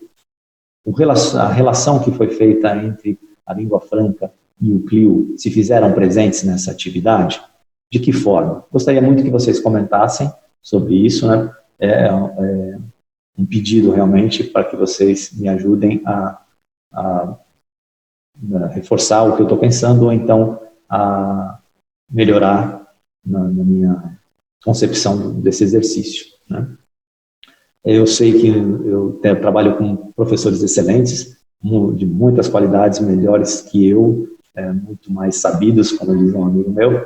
A relação que foi feita entre a língua franca e o Clio se fizeram presentes nessa atividade? De que forma? Gostaria muito que vocês comentassem sobre isso, né? Um pedido realmente para que vocês me ajudem a reforçar o que eu estou pensando, ou então a melhorar na minha concepção desse exercício, né? Eu sei que eu trabalho com professores excelentes, de muitas qualidades, melhores que eu, muito mais sabidos, como diz um amigo meu,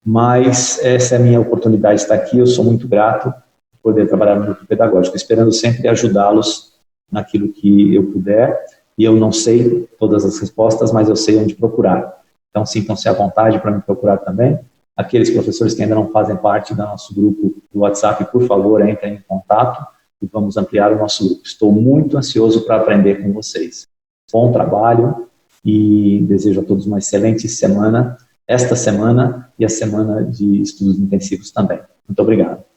mas essa é a minha oportunidade de estar aqui. Eu sou muito grato por poder trabalhar no grupo pedagógico, esperando sempre ajudá-los naquilo que eu puder, e eu não sei todas as respostas, mas eu sei onde procurar. Então, sintam-se à vontade para me procurar também. Aqueles professores que ainda não fazem parte do nosso grupo do WhatsApp, por favor, entrem em contato e vamos ampliar o nosso grupo. Estou muito ansioso para aprender com vocês. Bom trabalho e desejo a todos uma excelente semana, esta semana e a semana de estudos intensivos também. Muito obrigado.